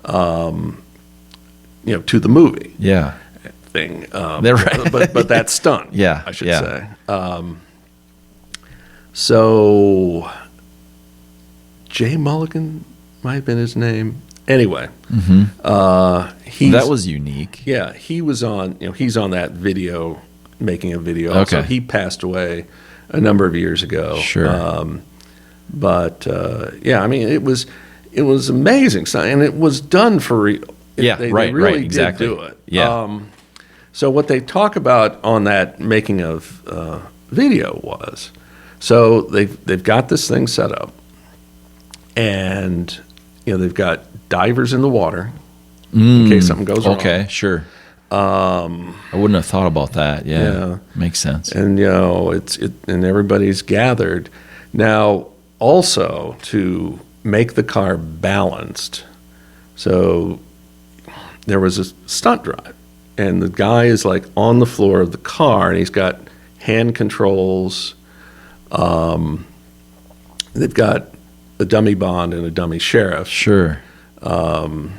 B: to the movie.
D: Yeah.
B: Thing.
D: Right.
B: but that stunt. I should say. So Jay Mulligan might have been his name. Anyway,
D: that was unique.
B: Yeah, he was on. He's on that video, making a video.
D: Okay.
B: So he passed away a number of years ago.
D: Sure.
B: I mean, it was amazing, and it was done for real. They really did do it.
D: Yeah.
B: So what they talk about on that making of video was, so they've got this thing set up, and they've got divers in the water in case something goes wrong.
D: Okay, sure. I wouldn't have thought about that. Yeah. Makes sense.
B: And and everybody's gathered now. Also to make the car balanced, so there was a stunt drive. And the guy is like on the floor of the car, and he's got hand controls. They've got a dummy Bond and a dummy sheriff.
D: Sure.
B: And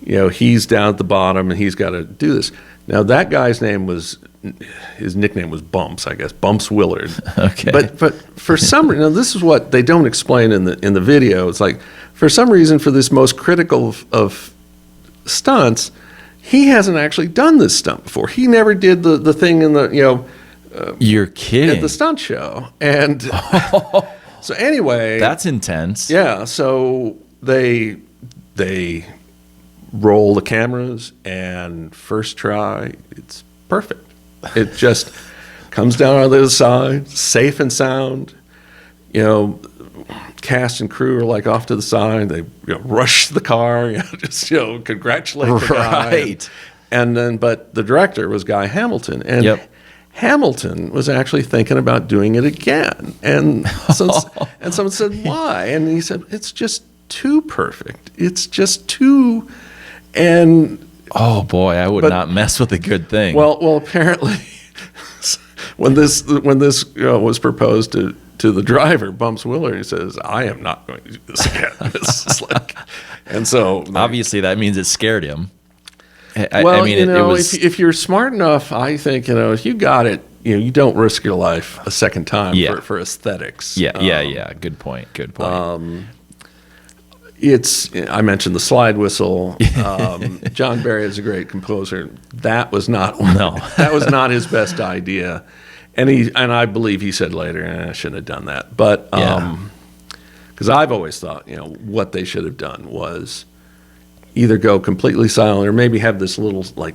B: he's down at the bottom, and he's got to do this. Now that guy's his nickname was Bumps, I guess, Bumps Willard.
D: Okay.
B: But for some reason, this is what they don't explain in the video. It's like, for some reason, for this most critical of stunts, he hasn't actually done this stunt before. He never did the thing in the
D: You're kidding.
B: at the stunt show. And so anyway,
D: that's intense.
B: Yeah. So they roll the cameras, and first try, it's perfect. It just comes down on the other side, safe and sound. Cast and crew are like off to the side. They rush the car, just congratulate the guy.
D: Right.
B: And then, but the director was Guy Hamilton, and Hamilton was actually thinking about doing it again. And someone said, "Why?" And he said, "It's just too perfect. It's just too." And
D: oh boy, I would not mess with a good thing.
B: Well, apparently, when this was proposed to the driver, Bumps Willard, he says, "I am not going to do this again." This is like, and so
D: obviously that means it scared him.
B: It was, if you're smart enough, I think if you got it, you don't risk your life a second time for aesthetics.
D: Yeah. Good point.
B: I mentioned the slide whistle. John Barry is a great composer. That was not that was not his best idea, and I believe he said later, I shouldn't have done that. But because I've always thought, what they should have done was either go completely silent or maybe have this little like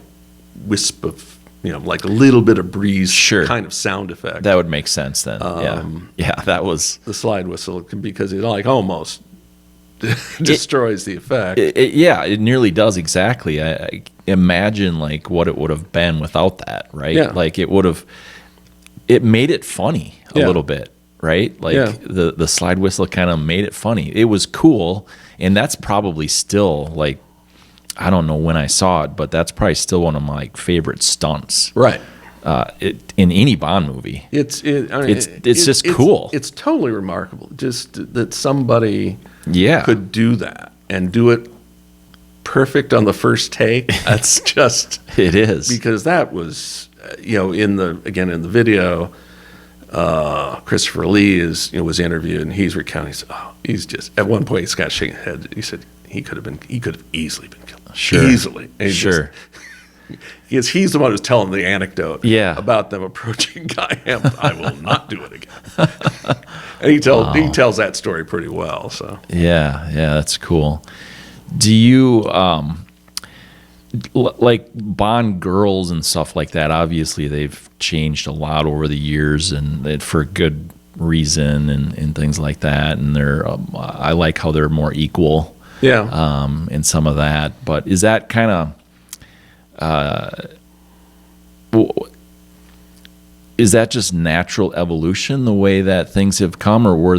B: wisp of like a little bit of breeze
D: Sure.
B: kind of sound effect.
D: That would make sense then. Yeah, that was
B: the slide whistle, because it like almost destroys the effect.
D: it nearly does exactly. I imagine like what it would have been without that, right?
B: Yeah.
D: Like it made it funny a little bit, right? Like the slide whistle kind of made it funny. It was cool, and that's probably still like, I don't know when I saw it, but that's probably still one of my favorite stunts.
B: Right.
D: In any Bond movie.
B: It's
D: just cool.
B: It's totally remarkable just that somebody
D: Yeah.
B: could do that and do it perfect on the first take. That's just
D: It is.
B: because that was in the video, Christopher Lee was interviewed, and he's recounting. He's just at one point he's got shaking his head. He said he could have easily been killed.
D: Sure.
B: Easily. And he's the one who's telling the anecdote about them approaching Guy Hampton. I will not do it again. And he tells that story pretty well. So
D: Yeah, that's cool. Do you like Bond girls and stuff like that? Obviously, they've changed a lot over the years, and for good reason, and things like that. And they're I like how they're more equal.
B: yeah.
D: In some of that. But is that kind of is that just natural evolution, the way that things have come, or were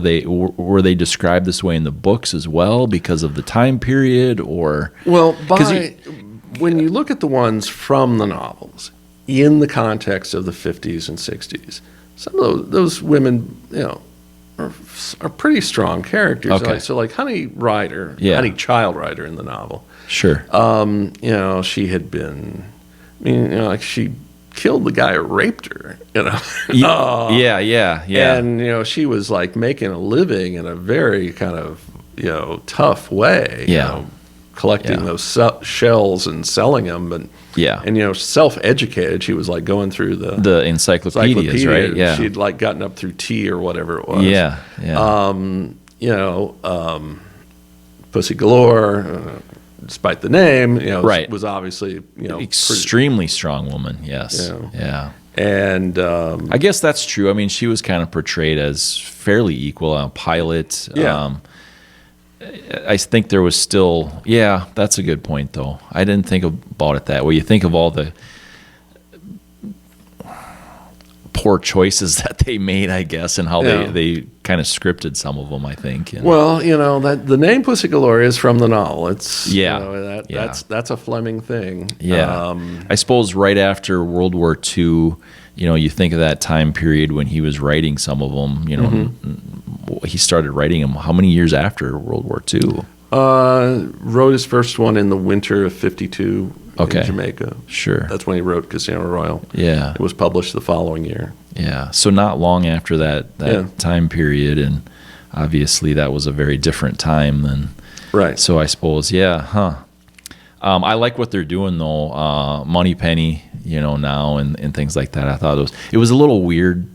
D: they described this way in the books as well because of the time period, or
B: Well, when you look at the ones from the novels in the context of the 50s and 60s, some of those women, are pretty strong characters.
D: Okay.
B: Like Honey Rider, Honey Child Rider in the novel.
D: sure?
B: She had been, like she killed the guy who raped her,
D: Yeah.
B: And, she was like making a living in a very kind of, tough way, collecting those shells and selling them. And, self-educated. She was like going through the
D: Encyclopedias, right? Yeah.
B: She'd like gotten up through T or whatever it was.
D: Yeah.
B: Pussy Galore, despite the name,
D: Right.
B: was obviously,
D: Extremely strong woman. Yes. Yeah.
B: and
D: I guess that's true. I mean, she was kind of portrayed as fairly equal, a pilot.
B: Yeah.
D: I think there was still, that's a good point, though. I didn't think about it that way. You think of all the poor choices that they made, I guess, and how they kind of scripted some of them, I think.
B: Well, that the name Pussy Galore is from the novel. It's that's a Fleming thing.
D: Yeah. I suppose right after World War II, you think of that time period when he was writing some of them, he started writing them how many years after World War II?
B: Wrote his first one in the winter of '52 in Jamaica.
D: Sure.
B: That's when he wrote Casino Royale.
D: Yeah.
B: It was published the following year.
D: Yeah. So not long after that time period, and obviously that was a very different time then.
B: Right.
D: So I suppose, I like what they're doing though. Moneypenny, now and things like that. I thought it was a little weird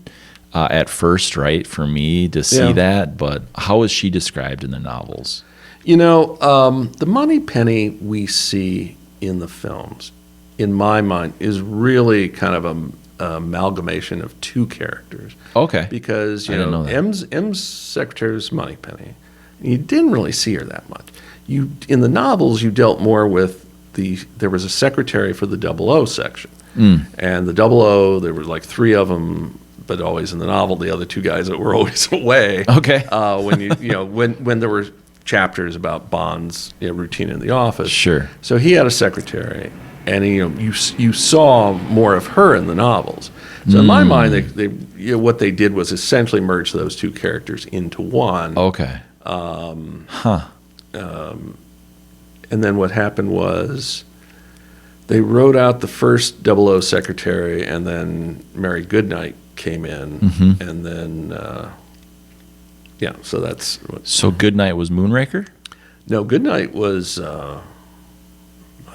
D: at first, right, for me to see that. But how is she described in the novels?
B: The Moneypenny we see in the films, in my mind, is really kind of an amalgamation of two characters.
D: Okay.
B: Because
D: I didn't know that.
B: M's secretary was Moneypenny. You didn't really see her that much. In the novels, you dealt more with there was a secretary for the 00 section. And the 00, there were like three of them, but always in the novel, the other two guys that were always away.
D: Okay.
B: When there were chapters about Bond's routine in the office.
D: Sure.
B: So he had a secretary, and you saw more of her in the novels. So in my mind, they what they did was essentially merge those two characters into one.
D: Okay.
B: And then what happened was they wrote out the first 00 secretary, and then Mary Goodnight came in, and then so that's
D: So Goodnight was Moonraker?
B: No, Goodnight was might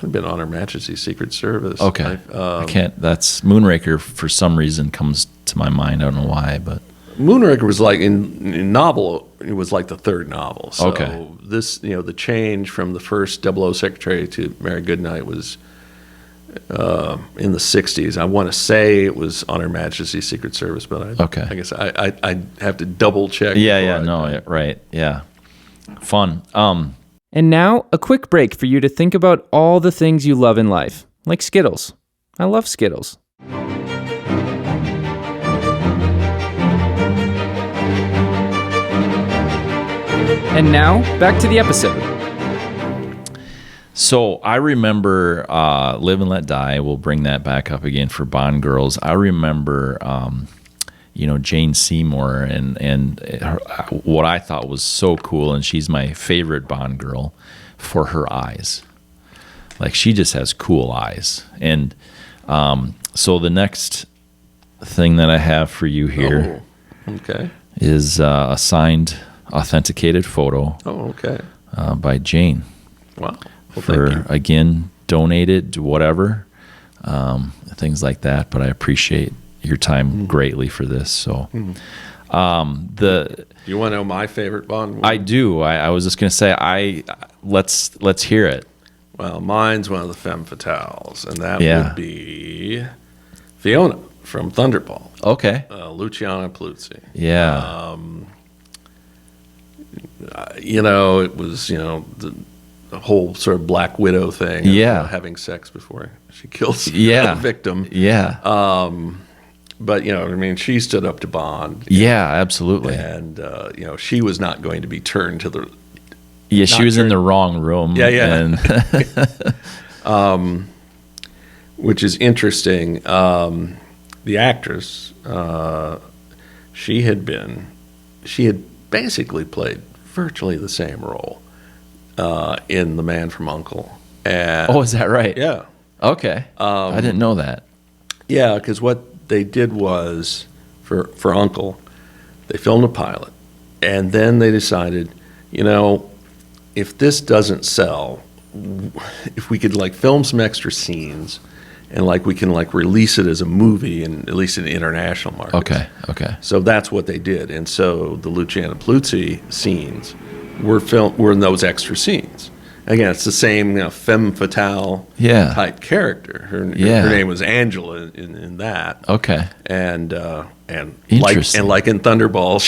B: have been on Her Majesty's Secret Service.
D: Okay. I can't. That's Moonraker for some reason comes to my mind. I don't know why, but
B: Moonraker was like in novel. It was like the third novel. So this, the change from the first 00 secretary to Mary Goodnight was in the 60s. I want to say it was on Her Majesty's Secret Service, but I guess I have to double check.
D: Right. Yeah. Fun.
A: And now, a quick break for you to think about all the things you love in life, like Skittles. I love Skittles. And now, back to the episode.
D: So I remember Live and Let Die. We'll bring that back up again for Bond girls. I remember, Jane Seymour and her, what I thought was so cool, and she's my favorite Bond girl for her eyes. Like, she just has cool eyes. And so the next thing that I have for you here is a signed, authenticated photo by Jane.
B: Wow. Well,
D: for, again, donated, whatever, things like that. But I appreciate your time greatly for this. So,
B: you want to know my favorite Bond movie?
D: I do. I was just going to say, let's hear it.
B: Well, mine's one of the femme fatales, and that would be Fiona from Thunderball.
D: Okay.
B: Luciana Paluzzi.
D: Yeah.
B: It was, the whole sort of Black Widow thing. Of, having sex before she kills the victim.
D: Yeah.
B: But, she stood up to Bond.
D: Yeah, absolutely.
B: And, she was not going to be turned to the...
D: Yeah, she was in the wrong room.
B: Yeah. And which is interesting. The actress, she had basically played virtually the same role in The Man from U.N.C.L.E. And,
D: is that right?
B: Yeah.
D: Okay. I didn't know that.
B: Yeah, because what they did was, for U.N.C.L.E., they filmed a pilot, and then they decided, if this doesn't sell, if we could film some extra scenes, and we can release it as a movie in at least in international markets.
D: Okay.
B: So that's what they did, and so the Luciana Paluzzi scenes were in those extra scenes. Again, it's the same femme fatale type character. Her name was Angela in that.
D: Okay.
B: And
D: Interesting.
B: like in Thunderball,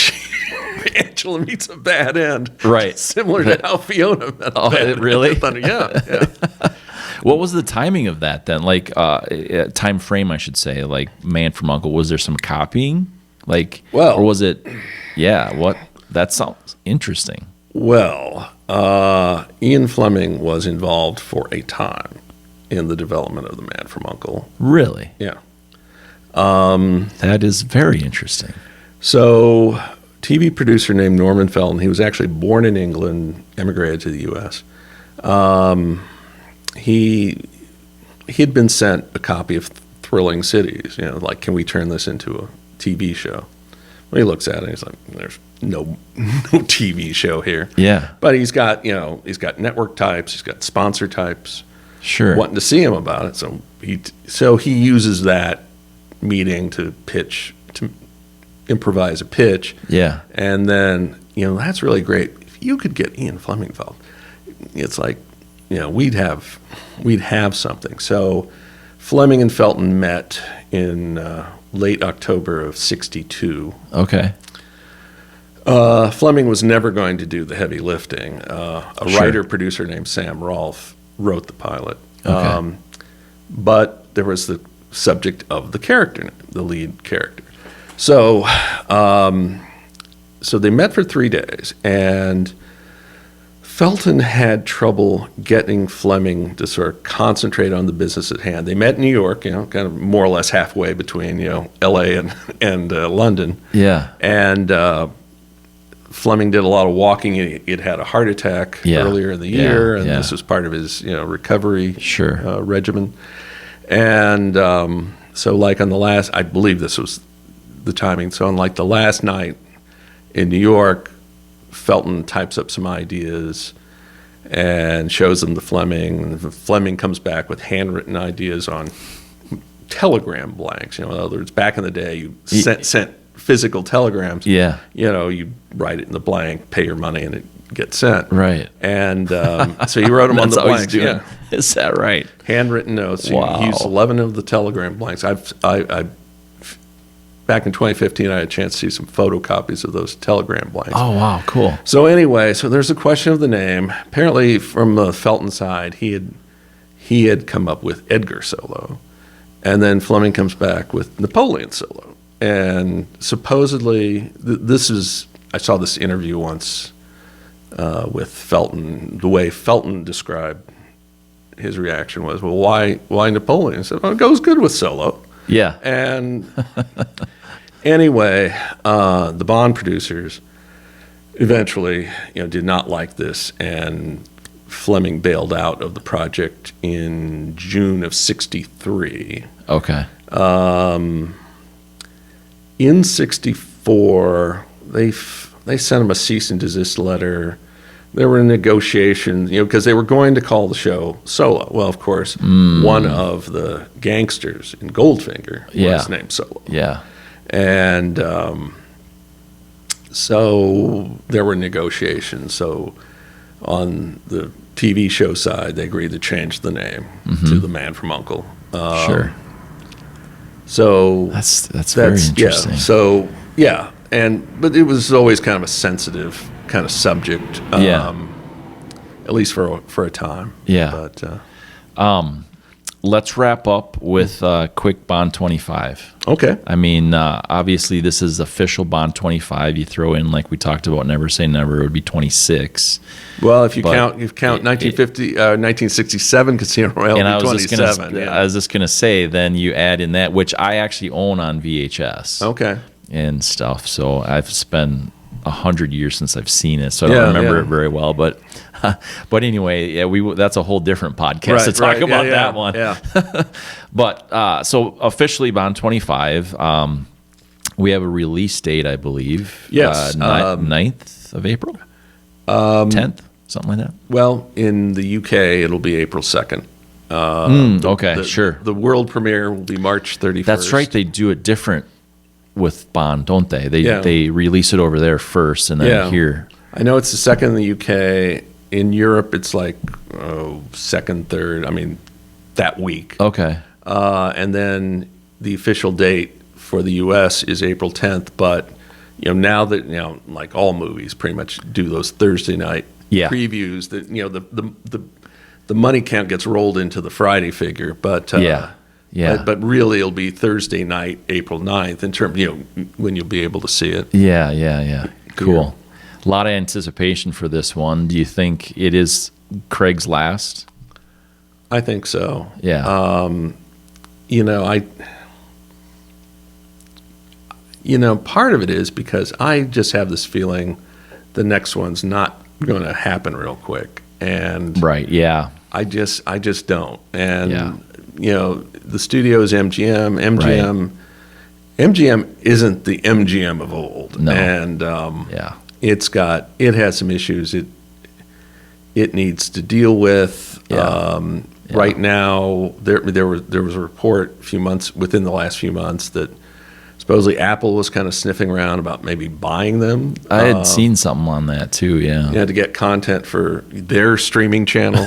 B: Angela meets a bad end.
D: Right.
B: Similar to how Fiona met a bad end.
D: Really?
B: Yeah.
D: What was the timing of that then? Time frame, I should say. Man from U.N.C.L.E., was there some copying? Or was it? Yeah. What? That sounds interesting.
B: Well, Ian Fleming was involved for a time in the development of The Man from U.N.C.L.E.
D: Really?
B: Yeah.
D: That is very interesting.
B: So, TV producer named Norman Felton, he was actually born in England, emigrated to the U.S. He had been sent a copy of Thrilling Cities, can we turn this into a TV show? Well, he looks at it and he's like, there's no TV show here.
D: Yeah.
B: But he's got network types, he's got sponsor types.
D: Sure.
B: Wanting to see him about it. So he uses that meeting to improvise a pitch.
D: Yeah.
B: And then, that's really great. If you could get Ian Fleming involved, it's like, we'd have something. So Fleming and Felton met in late October of '62.
D: Okay.
B: Fleming was never going to do the heavy lifting. A writer-producer named Sam Rolfe wrote the pilot.
D: Okay.
B: But there was the subject of the character, the lead character. So they met for 3 days, and Felton had trouble getting Fleming to sort of concentrate on the business at hand. They met in New York, kind of more or less halfway between, L.A. and London.
D: Yeah.
B: And Fleming did a lot of walking. He'd had a heart attack earlier in the year, and this was part of his, recovery regimen. And so, on the last, I believe this was the timing. So, on the last night in New York, Felton types up some ideas and shows them to Fleming. And Fleming comes back with handwritten ideas on telegram blanks. In other words, back in the day, you sent physical telegrams.
D: Yeah.
B: You write it in the blank, pay your money, and it get sent.
D: Right.
B: And so he wrote them on
D: That's
B: the
D: how he's
B: blanks.
D: doing.
B: Yeah.
D: Is that right?
B: Handwritten notes.
D: Wow.
B: He used 11 of the telegram blanks. Back in 2015, I had a chance to see some photocopies of those telegram blanks.
D: Oh, wow. Cool.
B: So anyway, so there's a question of the name. Apparently, from the Felton side, he had come up with Edgar Solo, and then Fleming comes back with Napoleon Solo. And supposedly, I saw this interview once with Felton. The way Felton described his reaction was, well, why Napoleon? I said, well, it goes good with Solo.
D: Yeah.
B: And anyway, the Bond producers eventually, did not like this, and Fleming bailed out of the project in June of '63.
D: Okay.
B: In '64, they sent him a cease and desist letter. There were negotiations, because they were going to call the show Solo. Well, of course, one of the gangsters in Goldfinger was named Solo.
D: Yeah.
B: And so there were negotiations. So on the TV show side, they agreed to change the name to The Man from U.N.C.L.E.
D: Sure.
B: So
D: That's very interesting.
B: Yeah. So yeah, but it was always kind of a sensitive kind of subject. At least for a time.
D: Yeah.
B: But
D: let's wrap up with quick Bond 25.
B: Okay.
D: I mean, obviously this is official Bond 25. You throw in, like we talked about, Never Say Never, it would be 26.
B: Well, if you count 1967 Casino Royale,
D: And
B: it'd be 27.
D: I was just gonna say, then you add in that, which I actually own on VHS.
B: Okay.
D: And stuff. So I've spent 100 years since I've seen it, so I don't remember it very well. But anyway, yeah, that's a whole different podcast to talk about that one.
B: Yeah.
D: But so officially Bond 25, we have a release date, I believe.
B: Yes.
D: 9th of April? 10th? Something like that?
B: Well, in the UK, it'll be April 2nd.
D: Okay, sure.
B: The world premiere will be March 31st.
D: That's right. They do it different with Bond, don't they? They release it over there first and then here.
B: I know it's the second in the UK. In Europe, it's like second, third. I mean, that week.
D: Okay.
B: And then the official date for the US is April 10th. But now that like all movies, pretty much do those Thursday night previews. That the money count gets rolled into the Friday figure. But But really, it'll be Thursday night, April 9th, in terms when you'll be able to see it.
D: Yeah. Cool. A lot of anticipation for this one. Do you think it is Craig's last?
B: I think so.
D: Yeah.
B: Part of it is because I just have this feeling the next one's not going to happen real quick, and
D: right. Yeah.
B: I just don't, and the studio is MGM. MGM isn't the MGM of old.
D: No.
B: And it has some issues it needs to deal with. Right now, there was a report within the last few months that supposedly Apple was kind of sniffing around about maybe buying them.
D: I had seen something on that too. Yeah.
B: To get content for their streaming channel.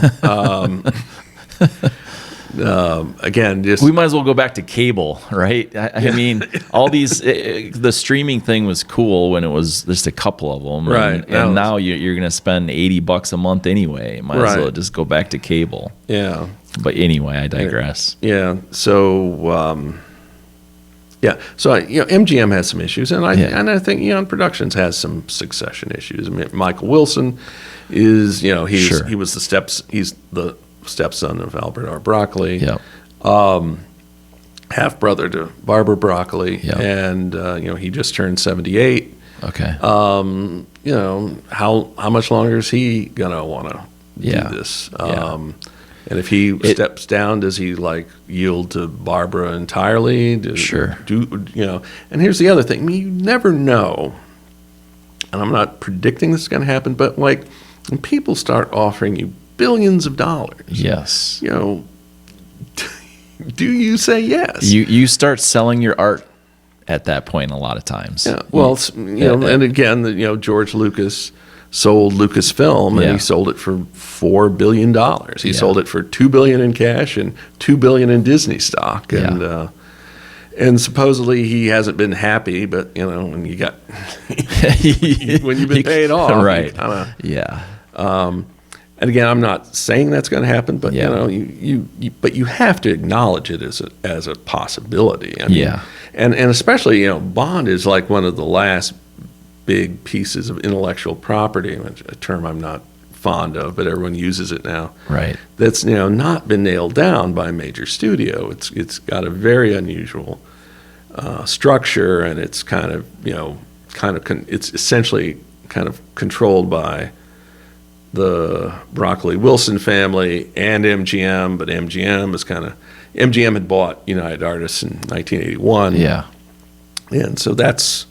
B: Again,
D: we might as well go back to cable, right? I mean, all these the streaming thing was cool when it was just a couple of them,
B: right?
D: And now you're going to spend $80 a month anyway. Might as well just go back to cable.
B: Yeah.
D: But anyway, I digress.
B: Yeah. So So MGM has some issues, and I think Eon Productions has some succession issues. I mean, Michael Wilson is he was he's the stepson of Albert R. Broccoli, half brother to Barbara Broccoli, and he just turned 78.
D: Okay.
B: How much longer is he gonna want to do this? And if he steps down, does he yield to Barbara entirely?
D: Sure.
B: And here's the other thing: you never know. And I'm not predicting this is going to happen, but when people start offering you billions of dollars,
D: yes,
B: do you say yes?
D: You start selling your art at that point a lot of times.
B: Yeah. Well, and again, George Lucas sold Lucasfilm, and
D: Yeah.
B: he sold it for $4 billion. He
D: Yeah.
B: sold it for $2 billion in cash and $2 billion in Disney stock. And supposedly he hasn't been happy, but when you got when you've been paid off,
D: right?
B: Kinda,
D: Yeah.
B: and again, I'm not saying that's going to happen, but
D: Yeah.
B: but you have to acknowledge it as a possibility. I mean,
D: Yeah.
B: and especially Bond is like one of the last big pieces of intellectual property, which a term I'm not fond of, but everyone uses it now.
D: Right.
B: That's not been nailed down by a major studio. It's got a very unusual structure, and it's kind of it's essentially kind of controlled by the Broccoli Wilson family and MGM, but MGM had bought United Artists in 1981.
D: Yeah.
B: And so that's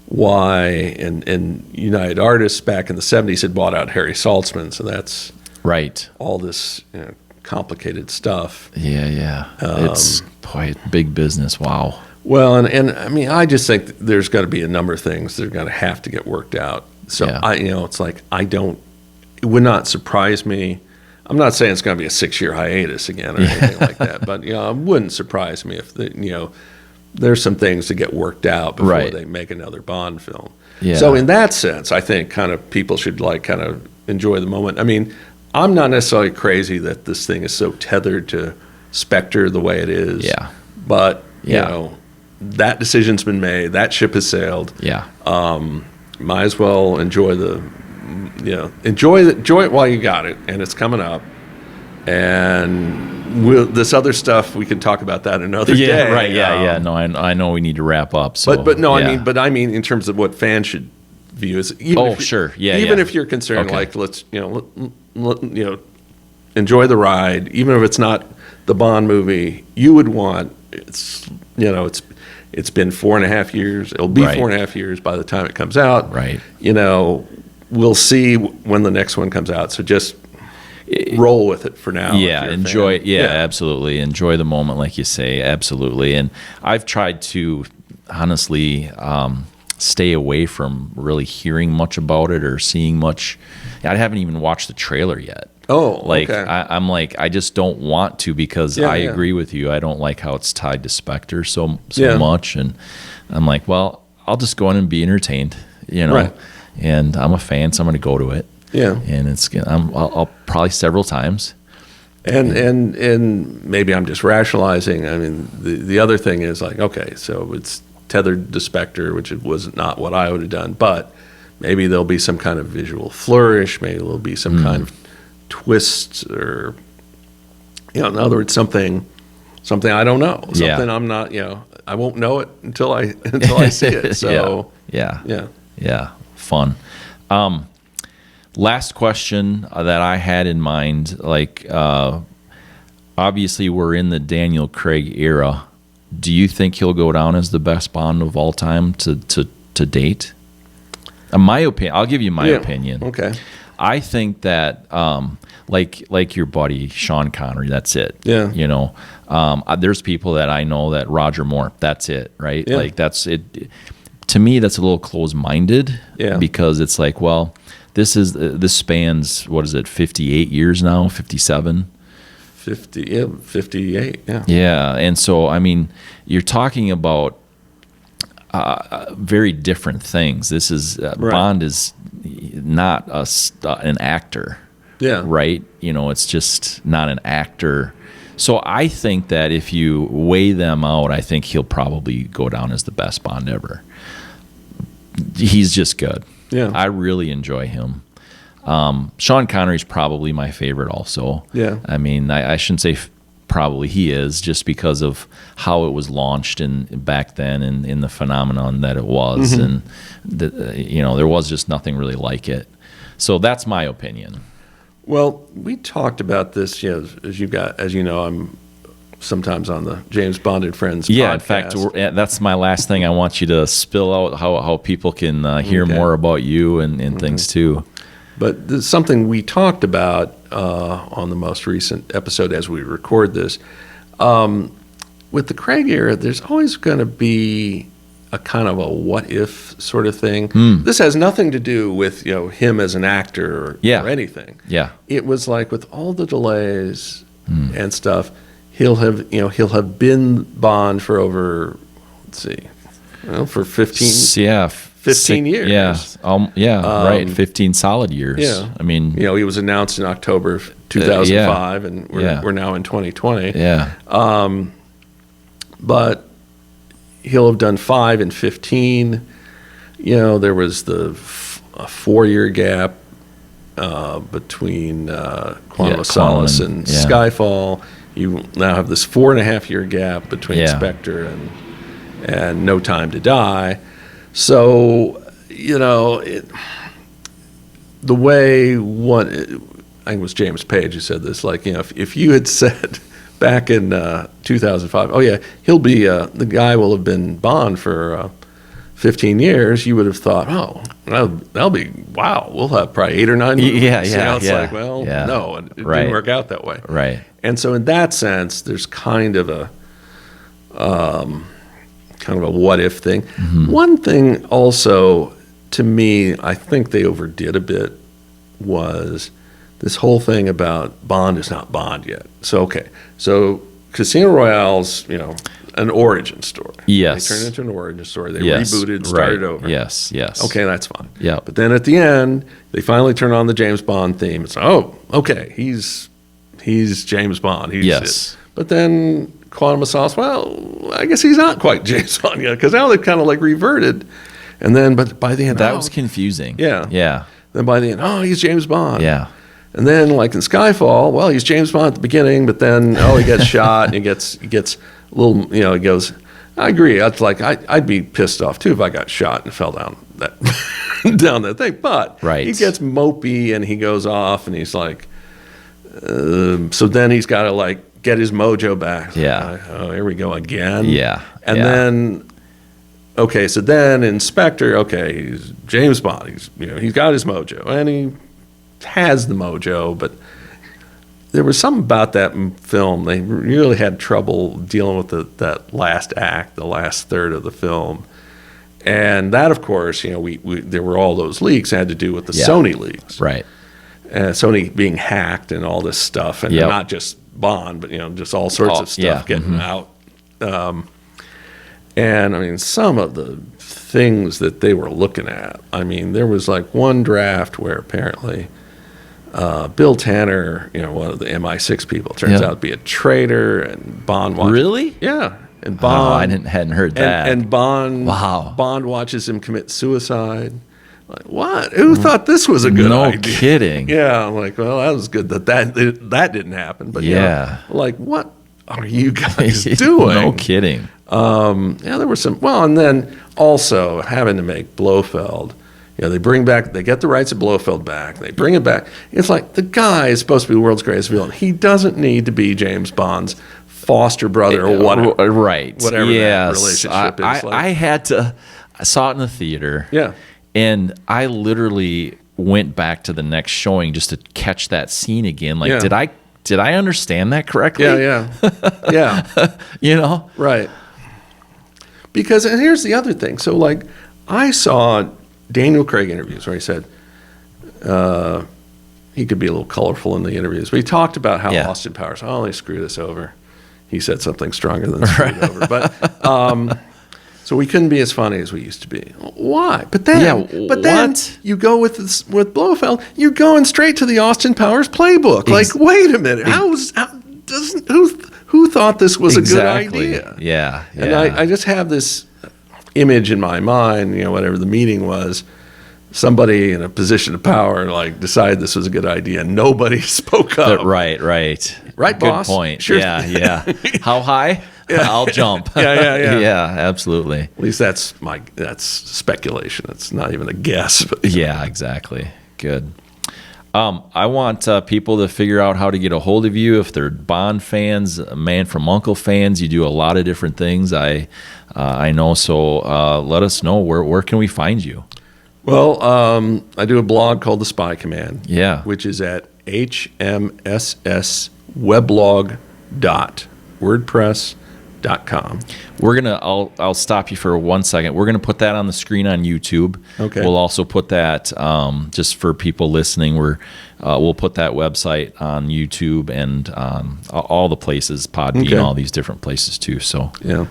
B: why, and United Artists back in the 70s had bought out Harry Saltzman, so that's
D: Right.
B: all this complicated stuff.
D: Yeah. It's big business. Wow.
B: Well, and I mean, I just think there's got to be a number of things that are going to have to get worked out. So
D: Yeah.
B: it's like it would not surprise me. I'm not saying it's going to be a 6-year hiatus again or anything like that, but it wouldn't surprise me if there's some things to get worked out before
D: Right.
B: they make another Bond film.
D: Yeah.
B: So in that sense, I think kind of people should kind of enjoy the moment. I mean, I'm not necessarily crazy that this thing is so tethered to Spectre the way it is.
D: Yeah.
B: But
D: Yeah.
B: that decision's been made. That ship has sailed.
D: Yeah.
B: Might as well enjoy enjoy it while you got it, and it's coming up. And this other stuff, we can talk about that another day.
D: Yeah. Right. Yeah. No, I know we need to wrap up. So,
B: But no,
D: yeah.
B: I mean in terms of what fans should view as.
D: Sure. Yeah.
B: Even
D: yeah.
B: if you're concerned,
D: Okay.
B: like let's enjoy the ride, even if it's not the Bond movie you would want. It's it's been 4.5 years. It'll be
D: Right.
B: 4.5 years by the time it comes out.
D: Right.
B: We'll see when the next one comes out. So just roll with it for now. if
D: Yeah,
B: you're a
D: enjoy.
B: fan.
D: Yeah, absolutely. Enjoy the moment, like you say. Absolutely. And I've tried to honestly stay away from really hearing much about it or seeing much. I haven't even watched the trailer yet.
B: Oh,
D: Like
B: okay.
D: I'm like I just don't want to because
B: Yeah,
D: I
B: yeah.
D: agree with you. I don't like how it's tied to Spectre so
B: Yeah.
D: much, and I'm like, well, I'll just go in and be entertained,
B: Right.
D: And I'm a fan, so I'm going to go to it.
B: Yeah.
D: And I'll probably several times.
B: And maybe I'm just rationalizing. I mean, the other thing is like, okay, so it's tethered to Spectre, which was not what I would have done, but maybe there'll be some kind of visual flourish. Maybe there'll be some kind of twist, or in other words, something I don't know.
D: Yeah.
B: Something I'm not. I won't know it until I see it. So
D: yeah.
B: yeah.
D: Fun. Last question that I had in mind, obviously we're in the Daniel Craig era. Do you think he'll go down as the best Bond of all time to date? My opinion, I'll give you my opinion.
B: Okay.
D: I think that, like your buddy Sean Connery, that's it.
B: Yeah.
D: There's people that I know that Roger Moore, that's it, right?
B: Yeah.
D: Like that's it. To me, that's a little closed-minded.
B: Yeah.
D: Because it's like, well, this spans, what is it, 58 years now, 57?
B: 58. Yeah.
D: Yeah, and so I mean, you're talking about very different things. This is Bond is not an actor.
B: Yeah.
D: Right? It's just not an actor. So I think that if you weigh them out, I think he'll probably go down as the best Bond ever. He's just good.
B: Yeah.
D: I really enjoy him. Sean Connery's probably my favorite also.
B: Yeah.
D: I mean, I shouldn't say probably, he is, just because of how it was launched back then and in the phenomenon that it was. And, there was just nothing really like it. So that's my opinion.
B: Well, we talked about this, as you know, I'm sometimes on the James Bond and Friends
D: Yeah,
B: podcast.
D: in fact, that's my last thing. I want you to spill out how people can hear more about you and things too.
B: But there's something we talked about on the most recent episode as we record this. With the Craig era, there's always going to be a kind of a what if sort of thing. This has nothing to do with him as an actor or anything.
D: Yeah.
B: It was like with all the delays and stuff, he'll have been Bond for over, let's see, for 15 years.
D: Yeah. Right. 15 solid years.
B: Yeah.
D: I mean,
B: he was announced in October of 2005, and we're now in 2020.
D: Yeah.
B: But he'll have done 5 and 15. There was a 4-year gap between Quantum of Solace and Skyfall. You now have this 4.5-year gap between Spectre and No Time to Die. So, the way I think it was James Page who said this, like, if you had said back in 2005, oh yeah, he'll be, the guy will have been Bond for 15 years, you would have thought, oh, that'll be, wow, we'll have probably 8 or 9 movies. It's like, well, no, it didn't work out that way.
D: Right.
B: And so in that sense, there's kind of a what if thing. One thing also, to me, I think they overdid a bit, was this whole thing about Bond is not Bond yet. So Casino Royale's, an origin story.
D: Yes.
B: They turned it into an origin story. They rebooted, started over.
D: Yes.
B: Okay, that's fine.
D: Yeah.
B: But then at the end, they finally turn on the James Bond theme. It's okay, he's James Bond. Yes. But then Quantum of Solace, well, I guess he's not quite James Bond yet, because now they've kind of like reverted. And then, but by the end,
D: that was confusing.
B: Yeah.
D: Yeah.
B: Then by the end, he's James Bond.
D: Yeah.
B: And then, like in Skyfall, well, he's James Bond at the beginning, but then, he gets shot, and he gets a little, he goes, I agree. I'd be pissed off too if I got shot and fell down that thing. But he gets mopey and he goes off, and he's like, so then he's got to like get his mojo back.
D: Yeah.
B: Here we go again.
D: Yeah.
B: And then, so then in Spectre, he's James Bond. He's got his mojo, and he has the mojo, but there was something about that film. They really had trouble dealing with that last act, the last third of the film. And that, of course, there were all those leaks had to do with the Sony leaks.
D: Right.
B: Sony being hacked and all this stuff, and not just Bond, but just all sorts of stuff getting out. And I mean, some of the things that they were looking at. I mean, there was like one draft where apparently Bill Tanner, one of the MI6 people, turns out to be a traitor, and Bond watches.
D: Really?
B: Yeah. And Bond,
D: I hadn't heard that.
B: And Bond, Bond watches him commit suicide. Like, what? Who thought this was a good idea?
D: No kidding.
B: Yeah, I'm like, well, that was good that didn't happen. But like, what are you guys doing?
D: No kidding.
B: There were some. Well, and then also having to make Blofeld. They get the rights of Blofeld back. They bring it back. It's like the guy is supposed to be the world's greatest villain. He doesn't need to be James Bond's foster brother or whatever.
D: Right.
B: Whatever that relationship is.
D: I saw it in the theater.
B: Yeah.
D: And I literally went back to the next showing just to catch that scene again. Like, did I understand that correctly?
B: Yeah. Right. Because, and here's the other thing. So, like, I saw Daniel Craig interviews where he said he could be a little colorful in the interviews, but he talked about how Austin Powers, they screw this over. He said something stronger than screw it over. But so we couldn't be as funny as we used to be. Why? But then, then you go with Blofeld, you're going straight to the Austin Powers playbook. Like, wait a minute, who thought this was a good idea?
D: Yeah.
B: And I just have this image in my mind, whatever the meeting was, somebody in a position of power like decided this was a good idea. Nobody spoke up.
D: Right,
B: boss?
D: Good point.
B: Sure.
D: Yeah. How high? I'll jump.
B: Yeah.
D: Yeah, absolutely.
B: At least that's speculation. It's not even a guess. But.
D: Yeah, exactly. Good. I want people to figure out how to get a hold of you. If they're Bond fans, Man from U.N.C.L.E. fans, you do a lot of different things. I know. So let us know where can we find you.
B: Well, I do a blog called The Spy Command.
D: Yeah.
B: Which is at hmssweblog.wordpress.com.
D: I'll stop you for 1 second. We're gonna put that on the screen on YouTube.
B: Okay.
D: We'll also put that just for people listening. We'll put that website on YouTube and all the places, Podbean,
B: Okay.
D: all these different places too. So
B: Yeah.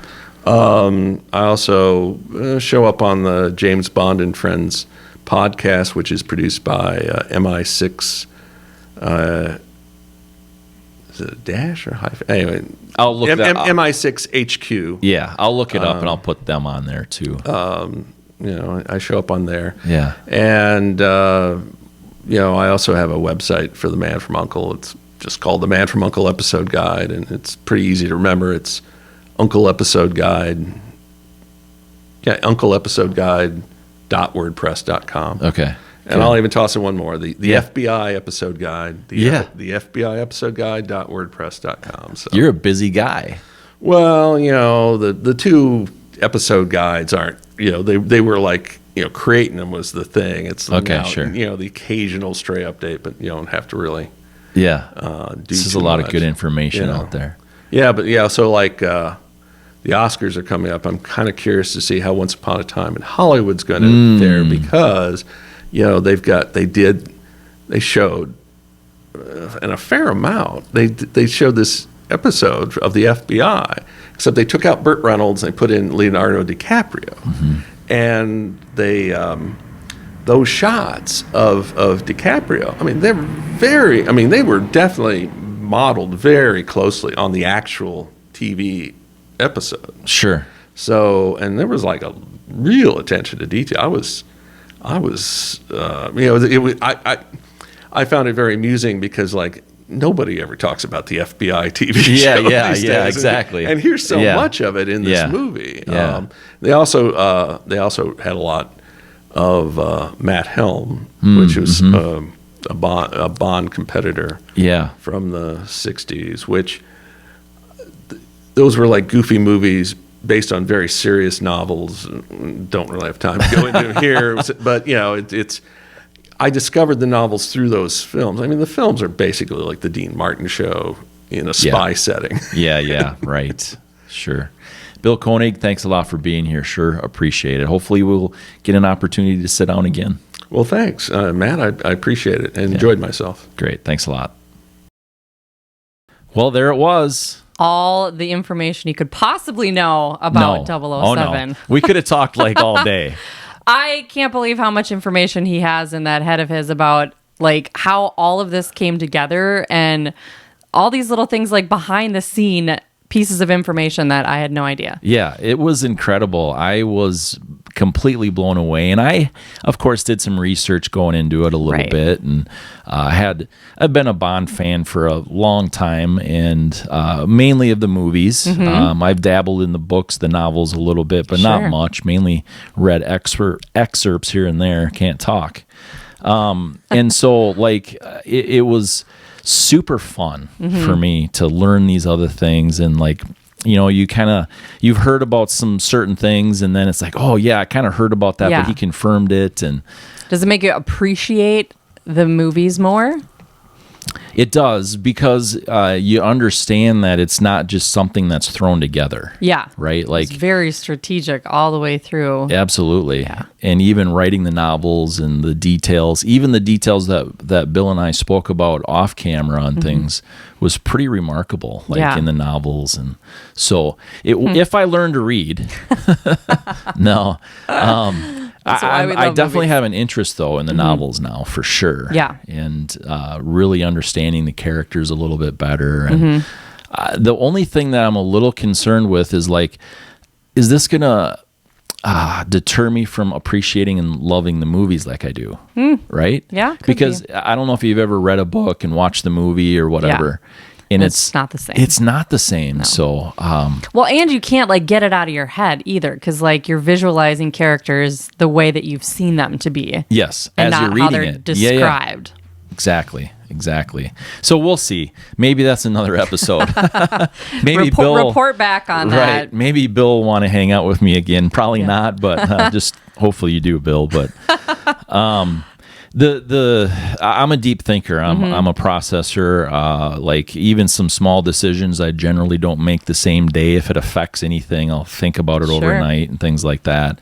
B: I also show up on the James Bond and Friends podcast, which is produced by MI6. Is it a dash or hyphen? Anyway,
D: I'll look that up.
B: MI6 HQ.
D: Yeah, I'll look it up and I'll put them on there too.
B: I show up on there.
D: Yeah.
B: And, I also have a website for The Man from U.N.C.L.E. It's just called The Man from U.N.C.L.E. Episode Guide, and it's pretty easy to remember. It's Uncle Episode Guide. Yeah, uncleepisodeguide.wordpress.com.
D: Okay.
B: And I'll even toss in one more. The FBI Episode Guide. The
D: Yeah.
B: The FBI Episode Guide.wordpress.com. So.
D: You're a busy guy.
B: Well, the two episode guides aren't, they were like, creating them was the thing. It's
D: Okay,
B: now,
D: sure.
B: The occasional stray update, but you don't have to really
D: Yeah.
B: do
D: This is
B: too
D: a lot
B: much.
D: of good information
B: you know.
D: out there.
B: Yeah, but so like the Oscars are coming up. I'm kind of curious to see how Once Upon a Time in Hollywood's going to fare because, they showed and a fair amount. They showed this episode of the FBI, except they took out Burt Reynolds and they put in Leonardo DiCaprio, and they those shots of DiCaprio. I mean, they were definitely modeled very closely on the actual TV episode.
D: Sure.
B: So, and there was like a real attention to detail. I found it very amusing because like nobody ever talks about the FBI TV
D: Yeah,
B: show.
D: yeah,
B: these
D: yeah,
B: days.
D: exactly.
B: And here's so
D: Yeah.
B: much of it in this
D: Yeah.
B: movie.
D: Yeah.
B: They also had a lot of Matt Helm, which was a Bond competitor
D: Yeah.
B: from the 60s, which those were like goofy movies based on very serious novels. Don't really have time to go into them here, but I discovered the novels through those films. I mean, the films are basically like the Dean Martin show in a spy setting.
D: Yeah, right. Sure. Bill Koenig, thanks a lot for being here. Sure, appreciate it. Hopefully we'll get an opportunity to sit down again.
B: Well, thanks, Matt. I appreciate it and enjoyed myself.
D: Great. Thanks a lot. Well, there it was.
C: All the information you could possibly know about 007.
D: Oh, no. We could have talked like all day.
C: I can't believe how much information he has in that head of his about like how all of this came together and all these little things like behind the scene pieces of information that I had no idea.
D: Yeah, it was incredible. I was completely blown away. And I, of course, did some research going into it a little bit. And I've been a Bond fan for a long time and mainly of the movies. I've dabbled in the books, the novels a little bit, but not much. Mainly read excerpts here and there. Can't talk. And so like it was super fun for me to learn these other things and like, you've heard about some certain things and then it's like, oh yeah, I kind of heard about that, but he confirmed it. And
C: does it make you appreciate the movies more?
D: It does because you understand that it's not just something that's thrown together.
C: Yeah.
D: Right? Like
C: it's very strategic all the way through.
D: Absolutely.
C: Yeah.
D: And even writing the novels and the details, even the details that Bill and I spoke about off camera and things was pretty remarkable, like in the novels. And so if I learned to read, no, I definitely have an interest though in the novels now for sure.
C: Yeah.
D: And really understanding the characters a little bit better. And the only thing that I'm a little concerned with is like, is this going to deter me from appreciating and loving the movies like I do? Right?
C: Yeah.
D: Because I don't know if you've ever read a book and watched the movie or whatever. And it's
C: not the same.
D: It's not the same. No. So,
C: well, and you can't like get it out of your head either, because like you're visualizing characters the way that you've seen them to be.
D: Yes,
C: and
D: as
C: not
D: you're reading
C: how they're
D: it,
C: described.
D: Exactly. So we'll see. Maybe that's another episode. Maybe
C: report back on that.
D: Right. Maybe Bill will want to hang out with me again. Probably not, but just hopefully you do, Bill. But I'm a deep thinker. I'm a processor. Like even some small decisions, I generally don't make the same day. If it affects anything, I'll think about it overnight and things like that.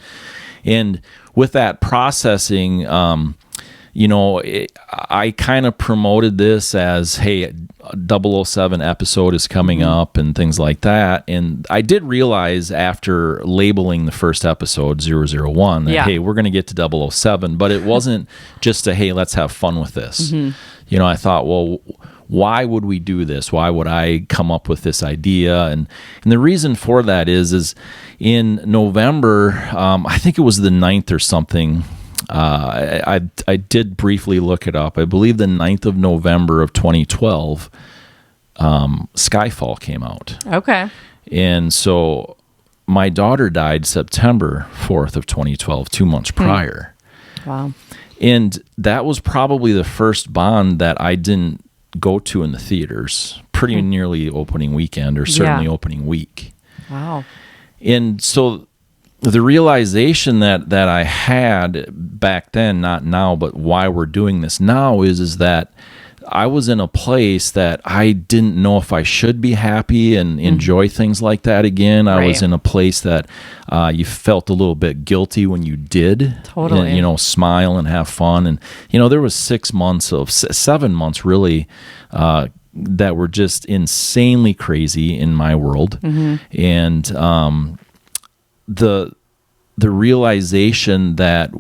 D: And with that processing, I kind of promoted this as, hey, 007 episode is coming up and things like that. And I did realize after labeling the first episode 001 that, hey, we're going to get to 007, but it wasn't just a, hey, let's have fun with this. I thought, well, why would we do this? Why would I come up with this idea? And the reason for that is in November, I think it was the 9th or something, I did briefly look it up. I believe the 9th of November of 2012, Skyfall came out.
C: Okay.
D: And so my daughter died September 4th of 2012, 2 months prior.
C: Wow.
D: And that was probably the first Bond that I didn't go to in the theaters, pretty nearly opening weekend or certainly opening week.
C: Wow.
D: And so the realization that I had back then, not now, but why we're doing this now is that I was in a place that I didn't know if I should be happy and enjoy things like that again. I was in a place that you felt a little bit guilty when you did.
C: Totally.
D: And, smile and have fun. And, there was 7 months really that were just insanely crazy in my world. And the realization that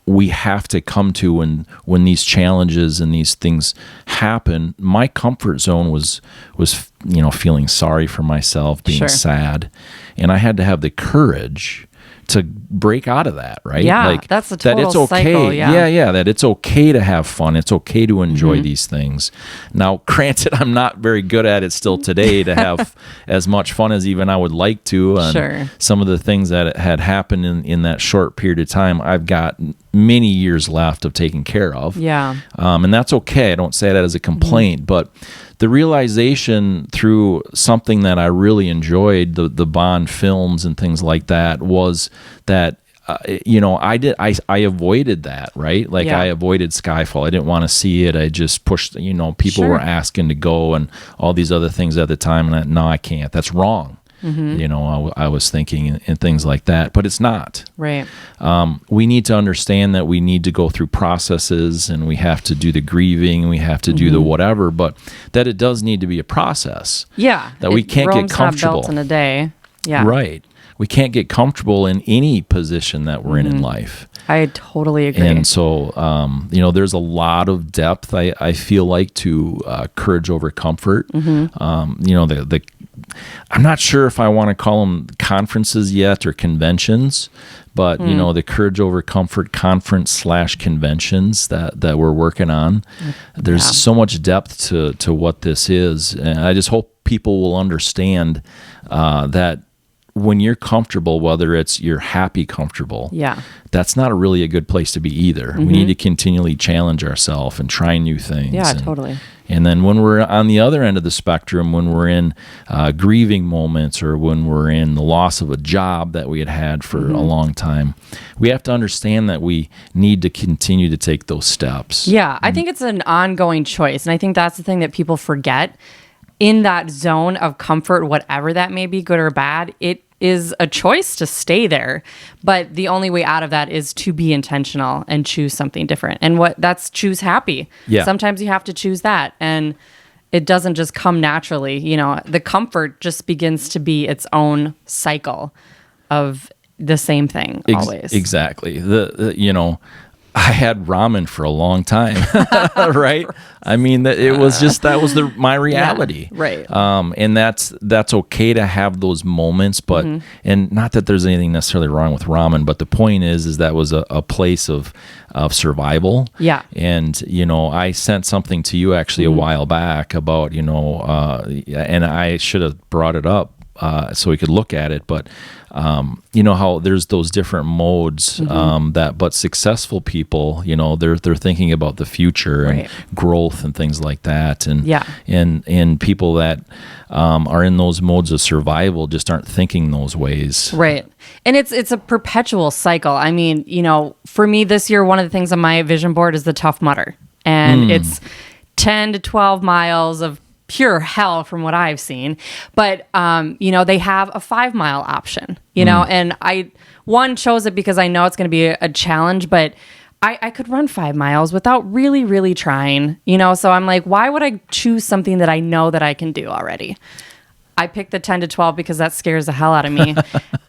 D: we have to come to when these challenges and these things happen, my comfort zone was feeling sorry for myself, being sad, and I had to have the courage to break out of that, right?
C: Yeah, that's a total
D: that it's okay.
C: cycle, yeah.
D: That it's okay to have fun. It's okay to enjoy these things. Now, granted, I'm not very good at it still today to have as much fun as even I would like to. And some of the things that had happened in that short period of time, I've got many years left of taking care of.
C: Yeah.
D: And that's okay. I don't say that as a complaint, but the realization through something that I really enjoyed, the Bond films and things like that, was that I avoided that, right? Like I avoided Skyfall. I didn't want to see it. I just pushed. People were asking to go and all these other things at the time, and no, I can't. That's wrong. I was thinking and things like that, but it's not.
C: Right.
D: We need to understand that we need to go through processes and we have to do the grieving and we have to do the whatever, but that it does need to be a process.
C: Yeah.
D: That we can't get comfortable.
C: Not built in a day. Yeah.
D: Right. We can't get comfortable in any position that we're in life.
C: I totally agree.
D: And so, there's a lot of depth, I feel like, to courage over comfort. I'm not sure if I want to call them conferences yet or conventions, but the Courage Over Comfort conference / conventions that we're working on. There's so much depth to what this is, and I just hope people will understand that when you're comfortable, whether it's you're happy comfortable, that's not really a good place to be either. We need to continually challenge ourselves and try new things.
C: Yeah, totally.
D: And then when we're on the other end of the spectrum, when we're in grieving moments or when we're in the loss of a job that we had for a long time, we have to understand that we need to continue to take those steps.
C: Yeah, I think it's an ongoing choice. And I think that's the thing that people forget. In that zone of comfort, whatever that may be, good or bad, it is a choice to stay there. But the only way out of that is to be intentional and choose something different. And that's choose happy.
D: Yeah.
C: Sometimes you have to choose that. And it doesn't just come naturally. The comfort just begins to be its own cycle of the same thing always.
D: Exactly. I had ramen for a long time, right? I mean, that was my reality,
C: right?
D: And that's okay to have those moments, but and not that there's anything necessarily wrong with ramen, but the point is that was a place of survival.
C: Yeah.
D: And I sent something to you actually a while back about and I should have brought it up. so he could look at it. But you know how there's those different modes but successful people, you know, they're thinking about the future and growth and things like that. And and people that are in those modes of survival just aren't thinking those ways.
C: Right. And it's a perpetual cycle. I mean, you know, for me this year, one of the things on my vision board is the Tough Mudder. And it's 10 to 12 miles of pure hell from what I've seen. But, you know, they have a 5-mile option, you know, and I chose it because I know it's going to be a challenge, but I could run 5 miles without really, really trying, you know? So I'm like, why would I choose something that I know that I can do already? I picked the 10 to 12 because that scares the hell out of me.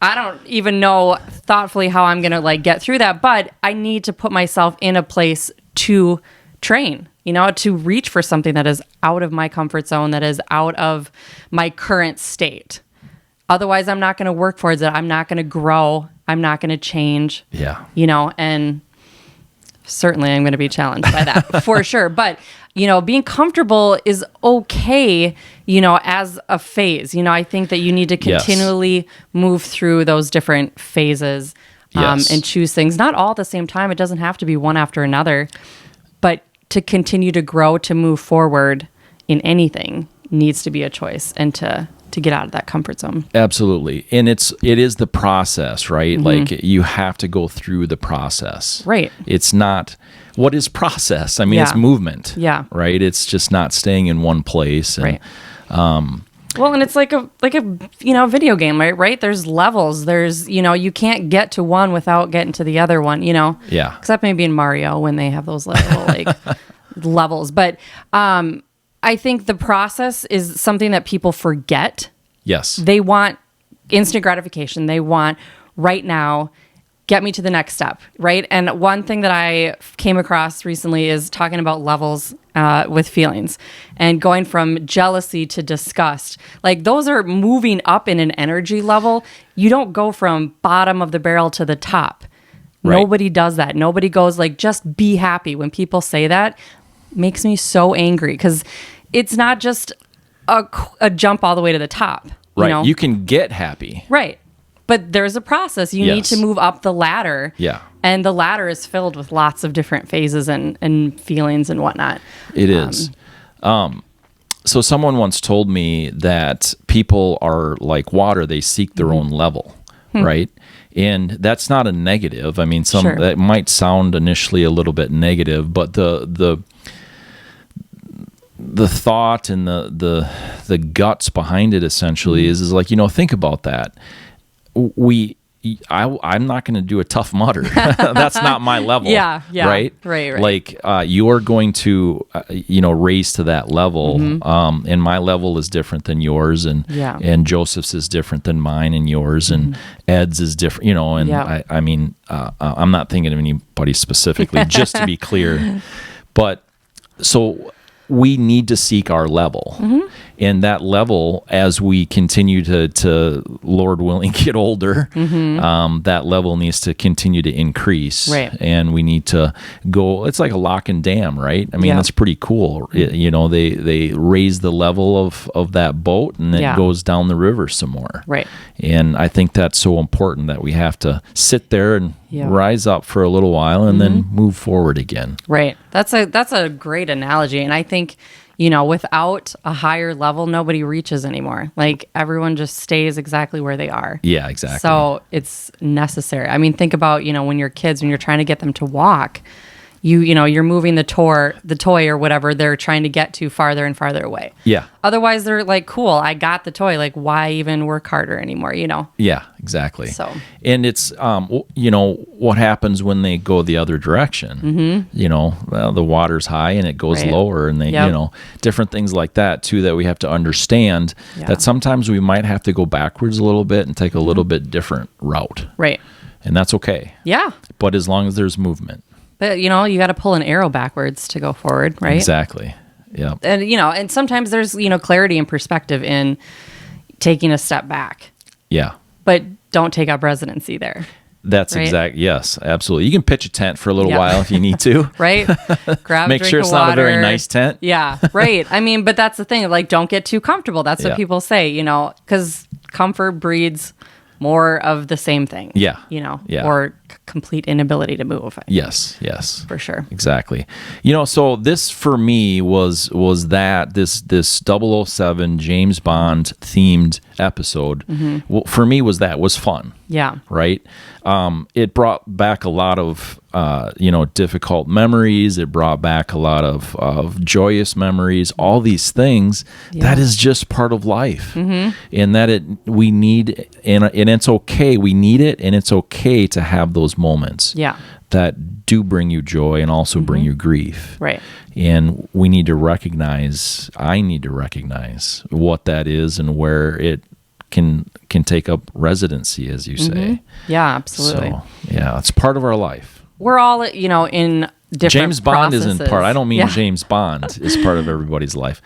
C: I don't even know thoughtfully how I'm going to like get through that, but I need to put myself in a place to train, you know, to reach for something that is out of my comfort zone, that is out of my current state. Otherwise, I'm not going to work towards it. I'm not going to grow. I'm not going to change.
D: Yeah.
C: You know, and certainly I'm going to be challenged by that for sure. But, you know, being comfortable is okay, you know, as a phase. You know, I think that you need to continually move through those different phases and choose things, not all at the same time. It doesn't have to be one after another, but to continue to grow, to move forward in anything needs to be a choice, and to get out of that comfort zone.
D: Absolutely. And it is the process, right? Like you have to go through the process.
C: Right.
D: It's not, what is process? I mean, it's movement.
C: Yeah.
D: Right? It's just not staying in one place. And,
C: right. Well, and it's like a you know, video game, right? There's levels. There's, you know, you can't get to one without getting to the other one, you know?
D: Yeah.
C: Except maybe in Mario when they have those little like levels. But I think the process is something that people forget.
D: Yes.
C: They want instant gratification. They want right now, get me to the next step, right? And one thing that I came across recently is talking about levels with feelings and going from jealousy to disgust. Like those are moving up in an energy level. You don't go from bottom of the barrel to the top. Right. Nobody does that. Nobody goes like, just be happy. When people say that, makes me so angry because it's not just a jump all the way to the top.
D: Right.
C: You know?
D: You can get happy.
C: Right. But there's a process. You need to move up the ladder.
D: Yeah.
C: And the ladder is filled with lots of different phases and feelings and whatnot.
D: It is. So someone once told me that people are like water. They seek their own level, right? And that's not a negative. I mean, that might sound initially a little bit negative, but the thought and the guts behind it essentially is like, you know, think about that. I'm not going to do a Tough Mudder. That's not my level.
C: Yeah.
D: Right. Like you're going to, you know, raise to that level. And my level is different than yours, and Joseph's is different than mine and yours, and Ed's is different. You know, and I mean, I'm not thinking of anybody specifically, just to be clear. But so we need to seek our level. And that level, as we continue to Lord willing, get older, that level needs to continue to increase.
C: Right.
D: And we need to go, it's like a lock and dam, right? I mean, that's pretty cool. You know, they raise the level of that boat, and it goes down the river some more.
C: Right.
D: And I think that's so important that we have to sit there and rise up for a little while and then move forward again.
C: Right. That's a great analogy. And I think, you know, without a higher level, nobody reaches anymore. Like everyone just stays exactly where they are.
D: Yeah, exactly.
C: So it's necessary. I mean, think about, you know, when you're kids, when you're trying to get them to walk, you know, you're moving the toy or whatever they're trying to get to farther and farther away.
D: Yeah.
C: Otherwise, they're like, cool, I got the toy. Like, why even work harder anymore, you know?
D: Yeah, exactly.
C: So,
D: and it's, you know, what happens when they go the other direction? You know, well, the water's high and it goes lower, and they, you know, different things like that too, that we have to understand that sometimes we might have to go backwards a little bit and take a little bit different route.
C: Right.
D: And that's okay.
C: Yeah.
D: But as long as there's movement.
C: But, you know, you got to pull an arrow backwards to go forward, right?
D: Exactly. Yeah.
C: And, you know, and sometimes there's, you know, clarity and perspective in taking a step back.
D: Yeah.
C: But don't take up residency there.
D: That's
C: right?
D: exact. Yes, absolutely. You can pitch a tent for a little
C: Yeah.
D: while if you need to.
C: Right? Grab
D: Make
C: a drink
D: sure
C: of
D: it's not a very
C: water.
D: nice tent.
C: Yeah, right. I mean, but that's the thing. Like, don't get too comfortable. That's what
D: Yeah.
C: people say, because comfort breeds more of the same thing.
D: Yeah. Yeah.
C: Or complete inability to move.
D: Yes.
C: For sure.
D: Exactly. So this for me was that this 007 James Bond themed episode. Well, for me was fun.
C: Yeah.
D: Right. It brought back a lot of difficult memories. It brought back a lot of joyous memories. All these things that is just part of life, and that we need, and it's okay. We need it, and it's okay to have those moments.
C: Yeah.
D: That do bring you joy and also bring you grief.
C: Right.
D: And we need to recognize. I need to recognize what that is and where it can take up residency, as you say.
C: Yeah, absolutely.
D: So, yeah, it's part of our life.
C: We're all, in different
D: James Bond
C: processes.
D: isn't part. I don't mean
C: Yeah.
D: James Bond is part of everybody's life.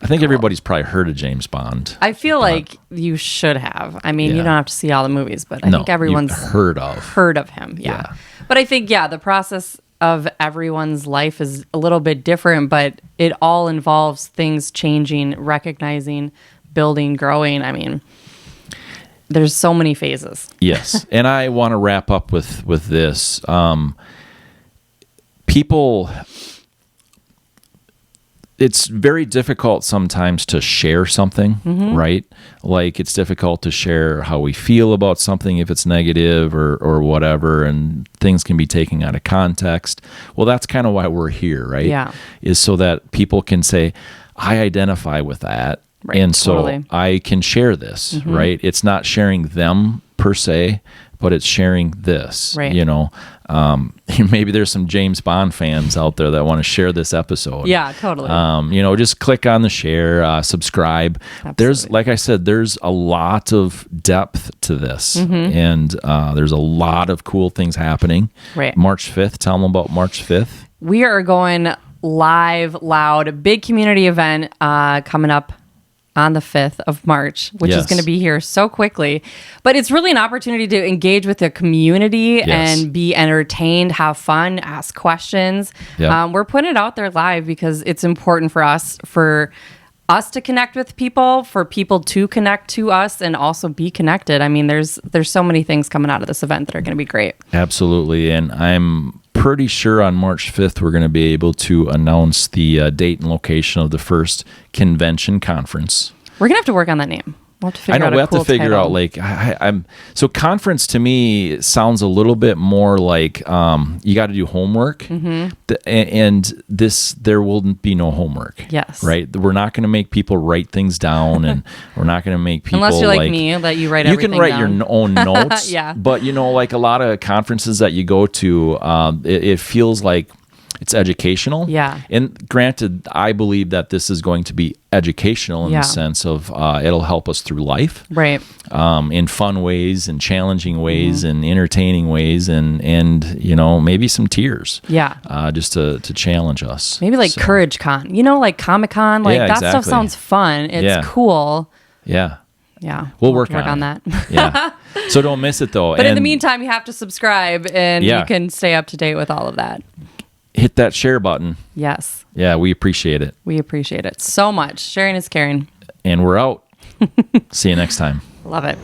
D: I think everybody's probably heard of James Bond.
C: I feel like you should have. I mean, you
D: Yeah.
C: don't have to see all the movies, but I think everyone's
D: you've heard of
C: him. Yeah.
D: Yeah.
C: But I think, the process of everyone's life is a little bit different, but it all involves things changing, recognizing, building, growing. I mean, there's so many phases.
D: Yes, and I want to wrap up with this. People, it's very difficult sometimes to share something, right? Like it's difficult to share how we feel about something if it's negative or whatever, and things can be taken out of context. Well, that's kind of why we're here, right?
C: Yeah.
D: Is so that people can say, I identify with that.
C: Right,
D: And so
C: totally.
D: I can share this, right? It's not sharing them per se, but it's sharing this,
C: Right.
D: Maybe there's some James Bond fans out there that want to share this episode.
C: Yeah, totally.
D: Just click on the share, subscribe. There's, like I said, there's a lot of depth to this, and there's a lot of cool things happening.
C: Right.
D: March 5th, tell them about March 5th.
C: We are going live, loud, big community event coming up on the 5th of March, which is
D: Yes.
C: going to be here so quickly. But it's really an opportunity to engage with the community
D: Yes.
C: and be entertained, have fun, ask questions.
D: Yep.
C: We're putting it out there live because it's important for us to connect with people, for people to connect to us, and also be connected. I mean, there's so many things coming out of this event that are going to be great.
D: Absolutely. And I'm pretty sure on March 5th, we're going to be able to announce the date and location of the first convention conference.
C: We're going to have to work on that name. We'll have to figure
D: I know
C: out
D: we
C: a
D: have
C: cool
D: to figure
C: title.
D: out like I'm so conference to me sounds a little bit more like you got to do homework, and this there will be no homework.
C: Yes.
D: Right. We're not going to make people write things down, and we're not going to make people
C: Unless you're like me, that you write
D: you
C: everything
D: can write
C: down.
D: your own notes.
C: Yeah.
D: But like a lot of conferences that you go to, it feels like it's educational.
C: Yeah.
D: And granted, I believe that this is going to be educational in
C: Yeah.
D: the sense of it'll help us through life.
C: Right.
D: In fun ways and challenging ways and entertaining ways and maybe some tears.
C: Yeah.
D: Just to challenge us.
C: Maybe like
D: So,
C: Courage Con, like Comic Con, like
D: Yeah,
C: that stuff
D: exactly.
C: sounds fun. It's
D: Yeah.
C: cool.
D: Yeah.
C: Yeah.
D: We'll
C: have
D: work
C: to
D: on
C: that.
D: Yeah. So don't miss it though.
C: But in
D: And
C: the meantime, you have to subscribe and
D: Yeah.
C: you can stay up to date with all of that.
D: hit that share button.
C: Yes.
D: Yeah, we appreciate it.
C: We appreciate it so much. Sharing is caring.
D: And we're out. See you next time.
C: Love it.